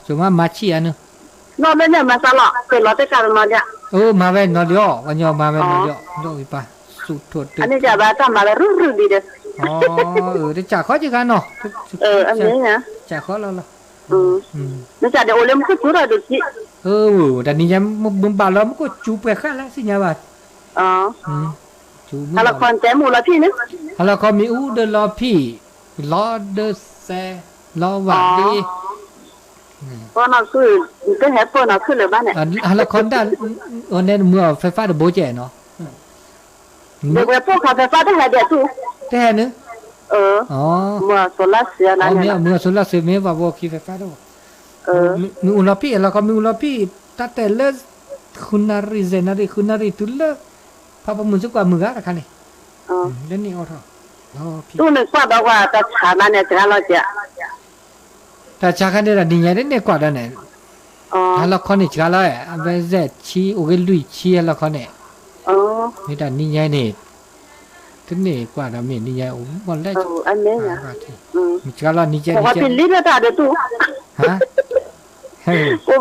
จุ่มมาชี้อันนึงนอนเนี่ยมาสลอเป็นรถได้การมาเนี่ยมาเว้นนอนเดียววันยอมาเว้นนอนเดียวดูอีป่ะสุดทดอันนี้จะแบบทำมาแล้วรุ่นดีเด้เดี๋ยวจ่าข้อจีกันเนาะอันนี้นะจ่าข้อแล้วนี่จะเดี๋ยวโอเลี้ยงก็จูเราดูสิแต่นี่ยังมึงบาแล้วมันก็จูไปข้างแล้วสิเนี่ยบ่จูฮัลโหลคอนแจมูลพี่นึกฮัลโหลคอนมีเดินรอพี่รอเดินแซรอหวัดดีพอเราคือก็แฮปปี้เราคือเลยบ้านเนี่ยฮัลโหลคอนด้านเนี่ยเมื่อไฟฟ้าเดโบเจเนาะเดี๋ยวพวกเขาไฟฟ้าได้เดี๋ยวทูแต่นึเมื่อโซลาเซลล์นั่นเนี่ยเมื่อโซลาเซลล์เมื่อว่าบอกคีไฟฟ้าด้วยมีอุณหภูมิแล้วก็มีอุณหภูมิตั้งแต่เลิกคุณนารีเจนารีคุณนารีตุลเลิกพอประมุนสักกว่ามือกันกันนี่เล่นนี่เอาเถอะตู้หนึ่งกว่าบอกว่าแต่ชานั่นเนี่ยจะเราจะแต่ชาคันเดียร์ดีเนี่ยเนี่ยกว่าเนี่ยฮัลโหลคอนนี่จ้าเลยอันเป็นเจ็ดชีโอเคลุยชีฮัลโหลคอนเนี่ยนี่แต่นี่เนี่ยนี่ถึงนี่กว่าเราเมียนี่เนี่ยวันแรกอันนี้นะมีจ้าละนี่เจ้านี่เจ้าเป็นลิลล์ตาเด็ดตู้เฮ้ยกู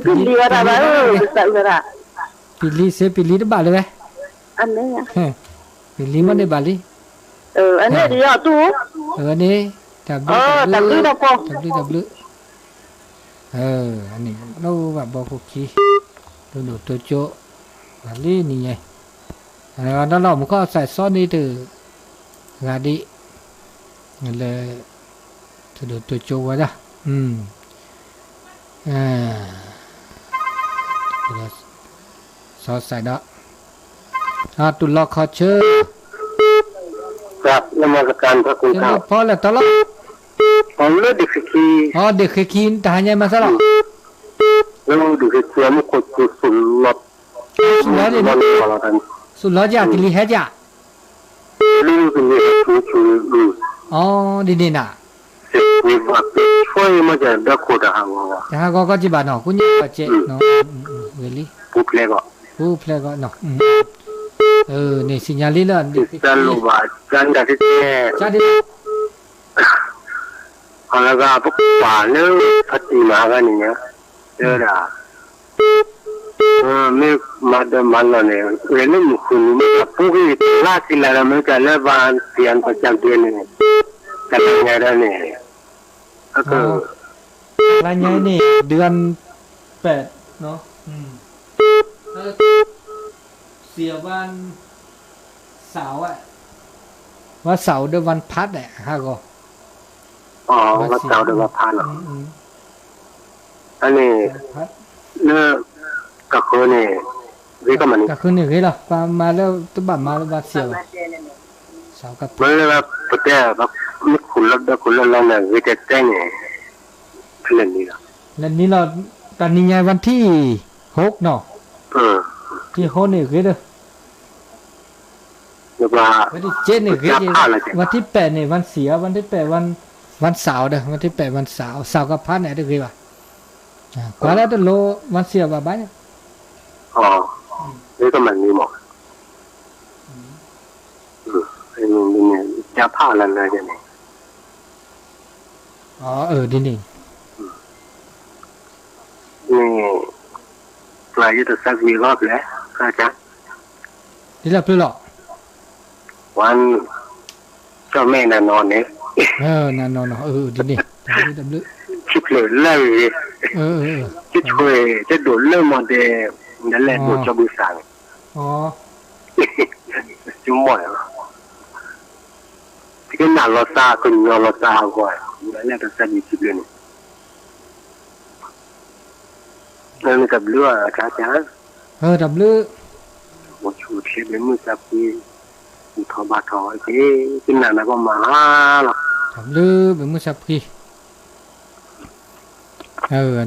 เป็นลิลล์ตาบ้าสั่งเลยปิลีเซปิลีได้บาเลยไหมอันนี้นะปิลีมันได้บาลีอันนี้ดีอ่ะตู้อันนี้ตับลื้อนะพ่อตับลื้ออันนี้เราแบบบอกคุกกี้ดูตัวโจ้บาลีนี่ไงแล้วเรามันก็ใส่ซอสนี่ถือกาดิเลยดูตัวโจ้ไว้ละซอสใส่ดอกตุลาคอเชอร์ครับนมัสการพระคุณครับพอแล้วตลอดผมเลือกเด็กขี้เด็กขี้แต่หายมาซะหรอแล้วเด็กขี้มันกดสุดหลอดสุดหลอดยากิริเฮจ่าลูกเนี่ยชูดีน่ะช่วยมาจากดักโคดาฮาวะก็จีบานเนาะคุณยาเจเนาะเวลี่ปุ๊บเลยก็เนาะนี่สัญญาณเลยจันโลบาจันดาที่จันดิอะไรก็พวกป่าเนื้อพัดตีมากันเนี่ยเจอละไม่มาเดินมาแล้วเนี่ยเรื่องนี้คุณพวกที่ลาสิลาเราไม่กันแล้วบ้านเตียนประจำเดือนเนี่ยแต่ยังไงได้เนี่ยก็อะไรไงนี่เดือน8เนาะเสียวัน เสาร์อ่ะว่าเสาร์เดือนวันพัดอ่ะฮะก็อ๋อวัดเสาเดือนว่าพานเหรอ อืม อันนี้ พัด เนื้อก็คือนี่วิก็มัน ก็คือนี่คือเหรอมาแล้วตัวบ้านมาแล้วบาเสียวเสาร์กับ มันเลยว่าปะแต่แบบมันขุนแล้วเนี่ยวิจะแจ้งไงเพื่อนนี่ล่ะ แล้วนี่เราตอนนี้ไงวันที่6เนาะ ที่6นี่คือเด้อ นึกว่า วันที่7นี่คือวันที่8นี่วันเสียวันที่8วันเสาร์เด้อวันที่8วันเสาร์กับพัดเนี่ยเด้อคือว่ากว่าแล้วตโลวันเสียว่าบ้านเนี่ย อ๋อนี่ก็มันมีหมดไอ้มึงเนี่ยจะผ้าอะไรเนี่ย อ๋อดีนี่ นี่ปลายยุทธศาสตร์วีรอบแล้วอาจารย์ ที่ละเพื่อหรอ วันเจ้าแม่นอนเนี่ย นั่นดีนี่ดำลึ ชิบเลยเลยจะช่วยจะโดดเริ่มมาเดนั่นแหละโดดจะบูสัง อ๋อ จุ่มบ่อยที่ก็หนาเราซาคนเราซาก่อนนั่นแหละจะสนิทชิบเลยนั่นกับเรืออาจารย์ ดำลึ หมดชูเทียบเลยมือสับปีทอบาทอไอ้ที่นั่นนะก็มาหรอก ดำลึเป็นมือสับพี่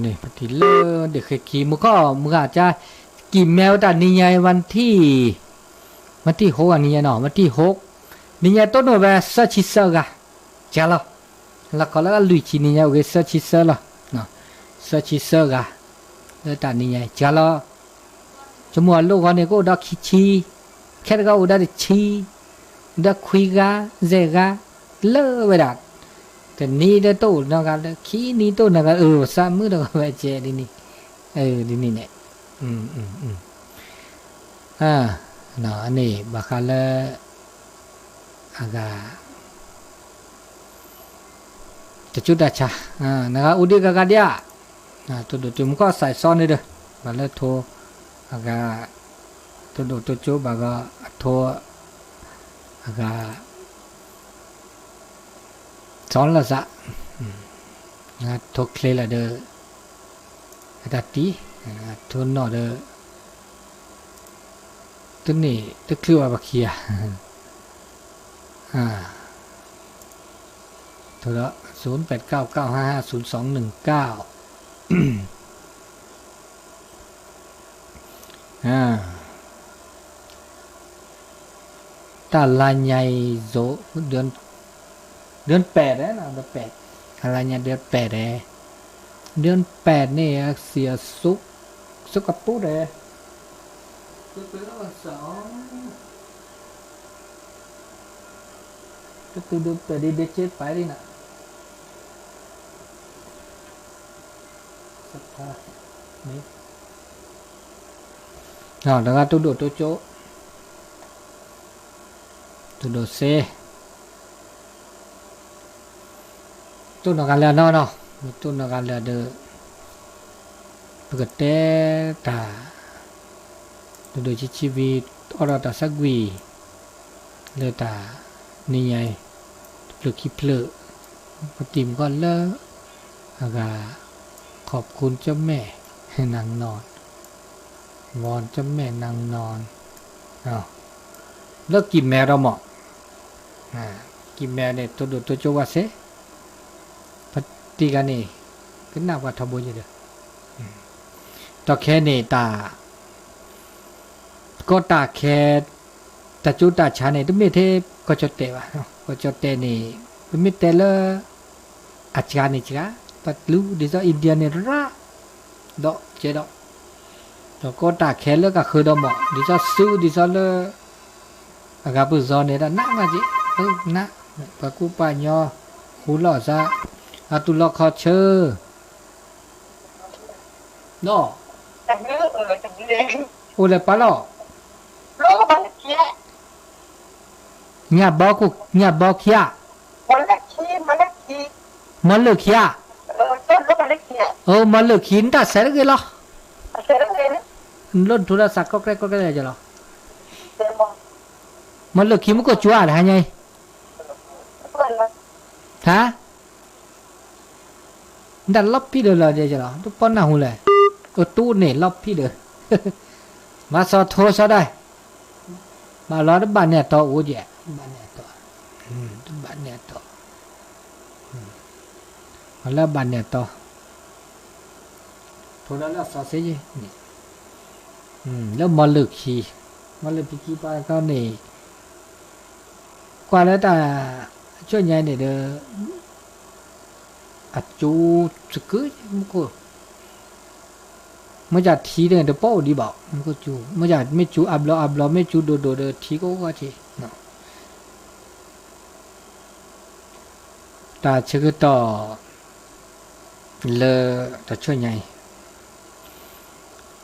นี่ปฏิเลเด็กเคยขี่มึงก็มึงอาจจะกี่แมวแต่นี่ไงวันที่6อันนี้เนาะวันที่6นี่ไงต้นว่าสัชิเซอร์กะจ้าล่ะแล้วก็แล้วลุยชินี่ไงโอเคสัชิเซอร์ล่ะเนาะสัชิเซอร์กะแล้วแต่นี่ไงจ้าล่ะจมัวลูกคนนี้ก็ดักขี้แค่ก็ดักขี้ดักคุยกะเจกะเลิกไปดักแต่นี่เด้อโตนะกันขี้นี่โตนะกันสามมื้อเด้อไปเจดินี่ดินี่เนี่ยเนาะอันนี้บักคาเลอากาจะจุดดาชานะครับอุดิกากาเดียตัวดูจุ่มก็ใส่ซ้อนนี่เด้อบักเลโทอากาตัวดูตัวจุบักก็โทอากาซ้อนละซะทุกเคลละเด้อตัดตีทุนเนาะเด้อตัวนี้ตัวคือว่าบักเขียโทรละ08955029ตาลายใหญ่โซเดือน8แล้วนะเดือน8อะไรเนี่ยเดือน8แล้วเดือน8นี่เสียสุกกระปุกเลยตัวเป็นวันเสาร์ตัวเดือน8ดีเดชไปดินะสักพักนี่แล้วก็ตัวโดดตัวโจตัวโดดเซตุนกันแล้วเนาะตุนกันแล้วเด้อปกติตาโดยชีวิตอรตาสักวีเลตานี่ไงหรือคิดเพลปฏิมก็เลิกอากาขอบคุณเจ้าแม่ให้นางนอนวอนเจ้าแม่นางนอนแล้วกินแม่เราเหมาะกินแม่เนี่ยตัวโจวาเซตีกันนี่ก็น่าว่าทำบุญอยู่เด้อต่อแค่นี่ตาก็ตาแค่ตาจุตาชาเนี่ยต้องมีเทก็จะเตะวะก็จะเตะนี่เป็นมิเตลอาจารย์นี่จ้ะปัดลูดิซะอินเดียเนี่ยระดอกเจดอกแล้วก็ตาแค่แล้วก็คือดอกหมอดิซะซื้อดิซะเลยอากาปุซอนเนี่ยนะมาจินะปะกูปะญอคูหล่อซะtu lo kho chơ no ô le pa lo nhà bò kia mà lừa kia mà lừa khiến ta sẽ cái lo luôn thu ra sạc có cái này cho lo มันเลิกขี้มันก็จั่วอะไรไงฮะดันลบพี่เด้อเลยจ้ะเหรอทุกปนน่ะหูเลยตู้เนี่ยลบพี่เด้อมาสอโทรซะได้มาล้อดบ้านเนี่ยต่อโอ้ยบ้านเนี่ยต่อบ้านเนี่ยต่อมาแล้วบ้านเนี่ยต่อโทรแล้วสอเสียยี่นี่แล้วมาเลิกขี้มาเลิกพี่ขี้ไปก็นี่กว่าแล้วแต่ช่วยยายเนี่ยเด้ออาจูสกุยมันก็มันจะทีเดินเดป้อดีบอกมันก็จูมันจะไม่จูอับล้อไม่จูโดเดทีก็ว่าทีเนาะตาชื่อต่อเลแต่ช่วยไง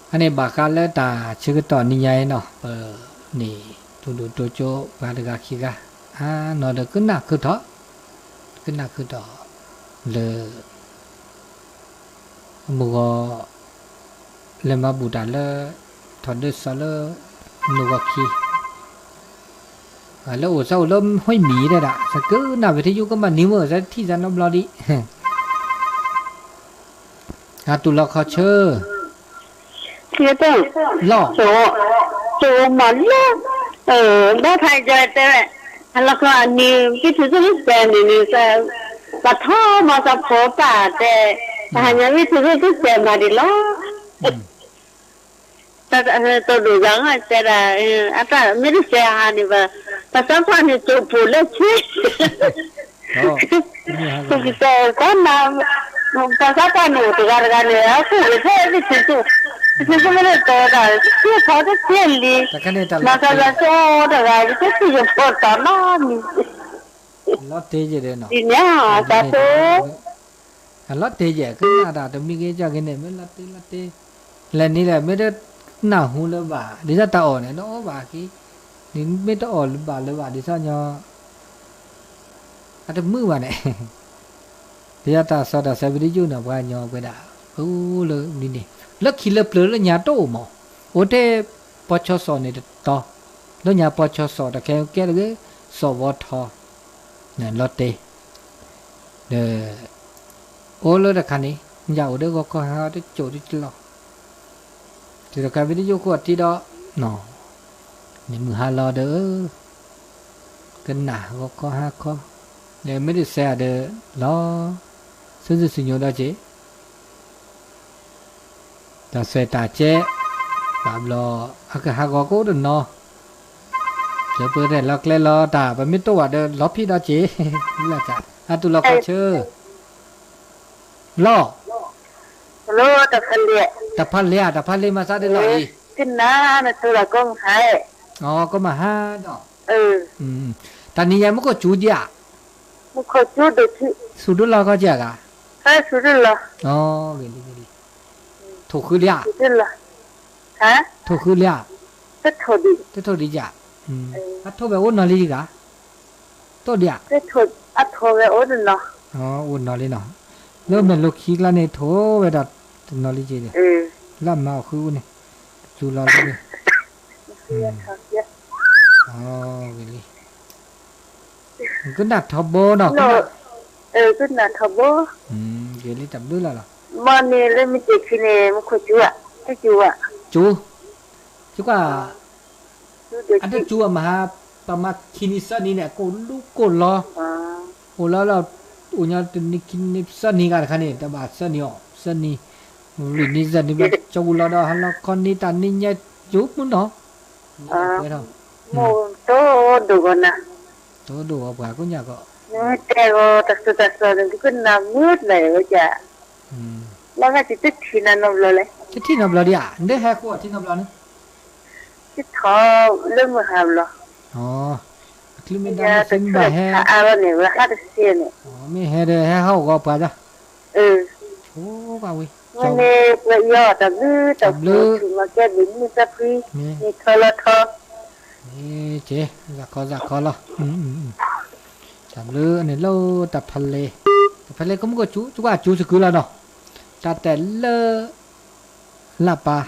อันนี้บากาเลตาชื่อต่อนี่ไงเนาะนี่ตัวโจบาดกาคิกาเนาะเด็กขึ้นหนักคือท้อขึ้นหนักคือต่อle mugo le ma buda le thode sala nuwaki le o sao lâm hoi mi đây đã sa cứ nào về thế du có mà níu ở ra thì ra nó lo đi tu lo khó chơi kia đâu lo chỗ mà đó thay giờ thế là có anh cái thứ gì vậy này sao bà thò mà sao phổ bà thế anh nhớ cái thứ gì vậy mà đi lo tôi đủ rằng là thế là ta mấy đứa xe hàng này và ta sắp qua thì chụp phụ lên chứ tôi sẽ có mà ta sắp qua nụ thì gara nữa phụ lên thế thì chụp chứ không phải tôi là chưa có cái tiền đi mà sao là cho được rồi cái gì cũng phải có nó lót tê gì đây nọ đi nhá ta số lót tê gì cái nào đã được mi cái cho cái này mới lót tê lần này là mới được nào hú lơ bà đi ra tàu này nó bà cái đến mới tàu lơ bà đi sao nhờ ada mưa bà này đi ra tàu sao đã sẽ đi du nào bà nhờ cái đã lơ đi nè lơ khi lơ lơ nhà tổ mà ở đây bao cho sò này to nó nhà bao cho sò đã kéo cái sò vót thò nè lót tê để ô lơ đã khăn đi dạo đó có hai cái chỗ đi lo thì cái video của tí đó nó nhưng mà hai lo đỡ cân nả có hai con để mấy đứa xe để lo sử dụng nhiều đó chứ ta xe ta chế làm lo cái hai con cố được no giờ bữa này lo lên lo ta và mấy tôi để lo phi đó chứ là chả tụi lo có chơi lo tập phân liệt tập phân liệt mà sao đây rồi cái ná là tôi là con hai có mà ha đó ta ni em có chú gì à không có chú được chứ chú được lo có gì à chú được lo cái đi thủ khứ liệt chú được hả thủ khứ liệt thế thôi đi dạ thôi về ôn nó đi cả tôi đi à thế thôi về ôn nó ôn nó đi nó nếu mình lúc khi là này thôi về đặt nó đi gì đấy làm màu khứ này chú lo đi cái gì cứ đặt thọ bô nó cứ đặt thọ bô cái gì tập đứa là mà này lên mình chỉ khi này mình có chú à ada chú mà mà kini sa ni nè cô lo là unya ni kini sa ni cả khane ta ba sa ni vì ni giờ ni ba châu lo đó hắn lo con ni ta ni nha giúp muốn đó biết không một tô đủ con à tô đủ cả có nhà cọ teo thật sự đừng có nằm mướt này với chả nó cái chỉ thì là nằm rồi đấy thì nằm rồi đi à đấy hai cô thì nằm rồi nữa cái thọ lưng mà hàm rồi khi mình đang sinh bài hè này là hát được xiên này mình hè đây hè hậu gọi bà ra bà ơi mình bây giờ tập lư mà cái đỉnh mình tập đi mình thôi chế dạ có lo tập lư này lâu tập phật lệ cũng có chú sẽ cứ là nó ta tẻ lơ là bà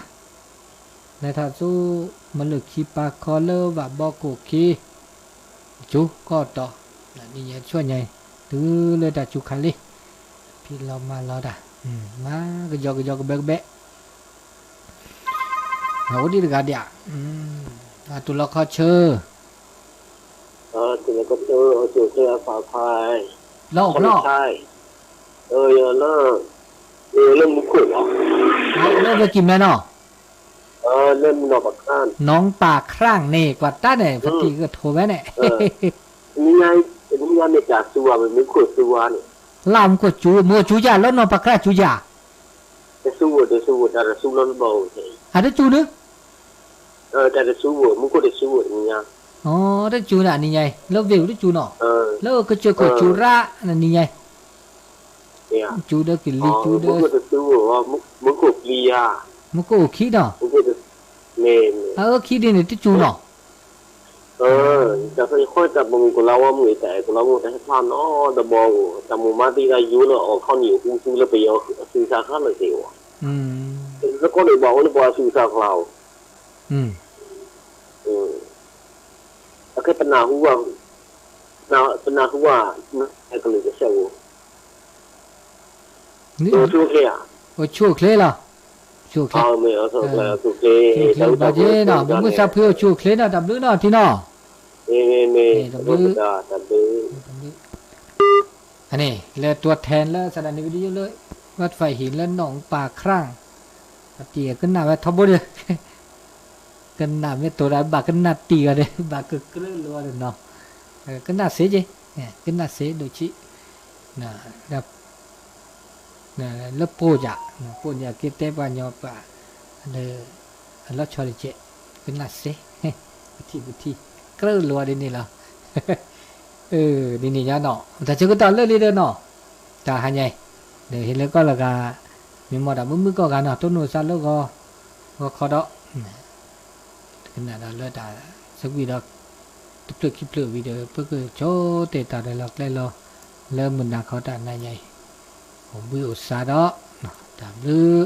này thật chú mà lực khi bà có lơ và bò cổ kia chú có to đi nhẹ chua nhảy từ lên đã chú khai đi phi lo mà lo đã má cái giò cái bé ngủ đi được cả đi à tụi lo khó chơi tụi nó có chơi phá phai lo lên một khủng lo về kìm này nó lên nó bạc khan น้องปากครั่งนี่กว่าต้าเนี่ยพอดีก็โทรไว้เนี่ย นี่ไงในจากสัวมันไม่ขวดสัวเนี่ย ลามก็จูมัวจูยาแล้วนอนปากครั่งจูยา แต่สัวแต่สัวร้อนเบาใช่ อ่ะได้จูนึก แต่สัวมันก็ได้สัวนี่ไง อ๋อได้จูน่ะนี่ไงแล้ววิวได้จูเนาะแล้วก็เจอก็จูระนั่นนี่ไงจูเด้อกิลีจูเด้อ มันก็ได้สัวว่ามันก็เลีย มันก็ขี้เนาะ มันก็ได้เมน ขี้ดิเนี่ยได้จูเนาะ จะค่อยจับมือกับเราว่ามือแต่กับเราแต่ให้พลาดเนาะแต่บอกแต่มือมาที่ได้ยุ่งแล้วออกข้าวเหนียวกุ้งซื้อแล้วไปเอาซื้อซาข้าวเลยเดียวแล้วก็เลยบอกว่าบอกซื้อซาเราแล้วแค่ปัญหาหัวปัญหาหัวไอ้ก็เลยจะเสียวชั่วเคลียชั่วเคลียเหรอชั่วเคลียไม่เอาชั่วเคลียชั่วเคลียแล้วบาเจเนาะมึงก็ซับเพื่อชั่วเคลียเนาะดับลื้อเนาะที่เนาะดับลื้ออันนี้แล้วตัวแทนแล้วสถานีวิทยุเลยวัดไฟหินแล้วหนองปากครั่งตีขึ้นหน้าไว้ทับบ่เด้อกันหน้าไม่ตัวได้บากกันหน้าตีกันเลยบากกระลัวเลยเนาะกันหน้าเสียจีกันหน้าเสียโดยชินะแบบนะแล้วปูจ่ะปูจ่ะกิเตปานยอปะแล้วชอลิเจกันหน้าเสียบุตรีกระลัวดินี่ล่ะดินี่ยาเนาะแต่จะก็ตอนเลื่อยๆเนาะแต่หายใหญ่เดี๋ยวเห็นแล้วก็ละกามีหมดอ่ะมึงก็กันเนาะต้นนู้นซะแล้วก็ขอดอกขนาดนั้นเลยแต่สักวิดอกตุกคลิปวิดีโอเพื่อคือโชว์เตะตาได้หลอกได้รอเริ่มมันหนักเขาแต่นายใหญ่ผมวิวซาดอกตามลือ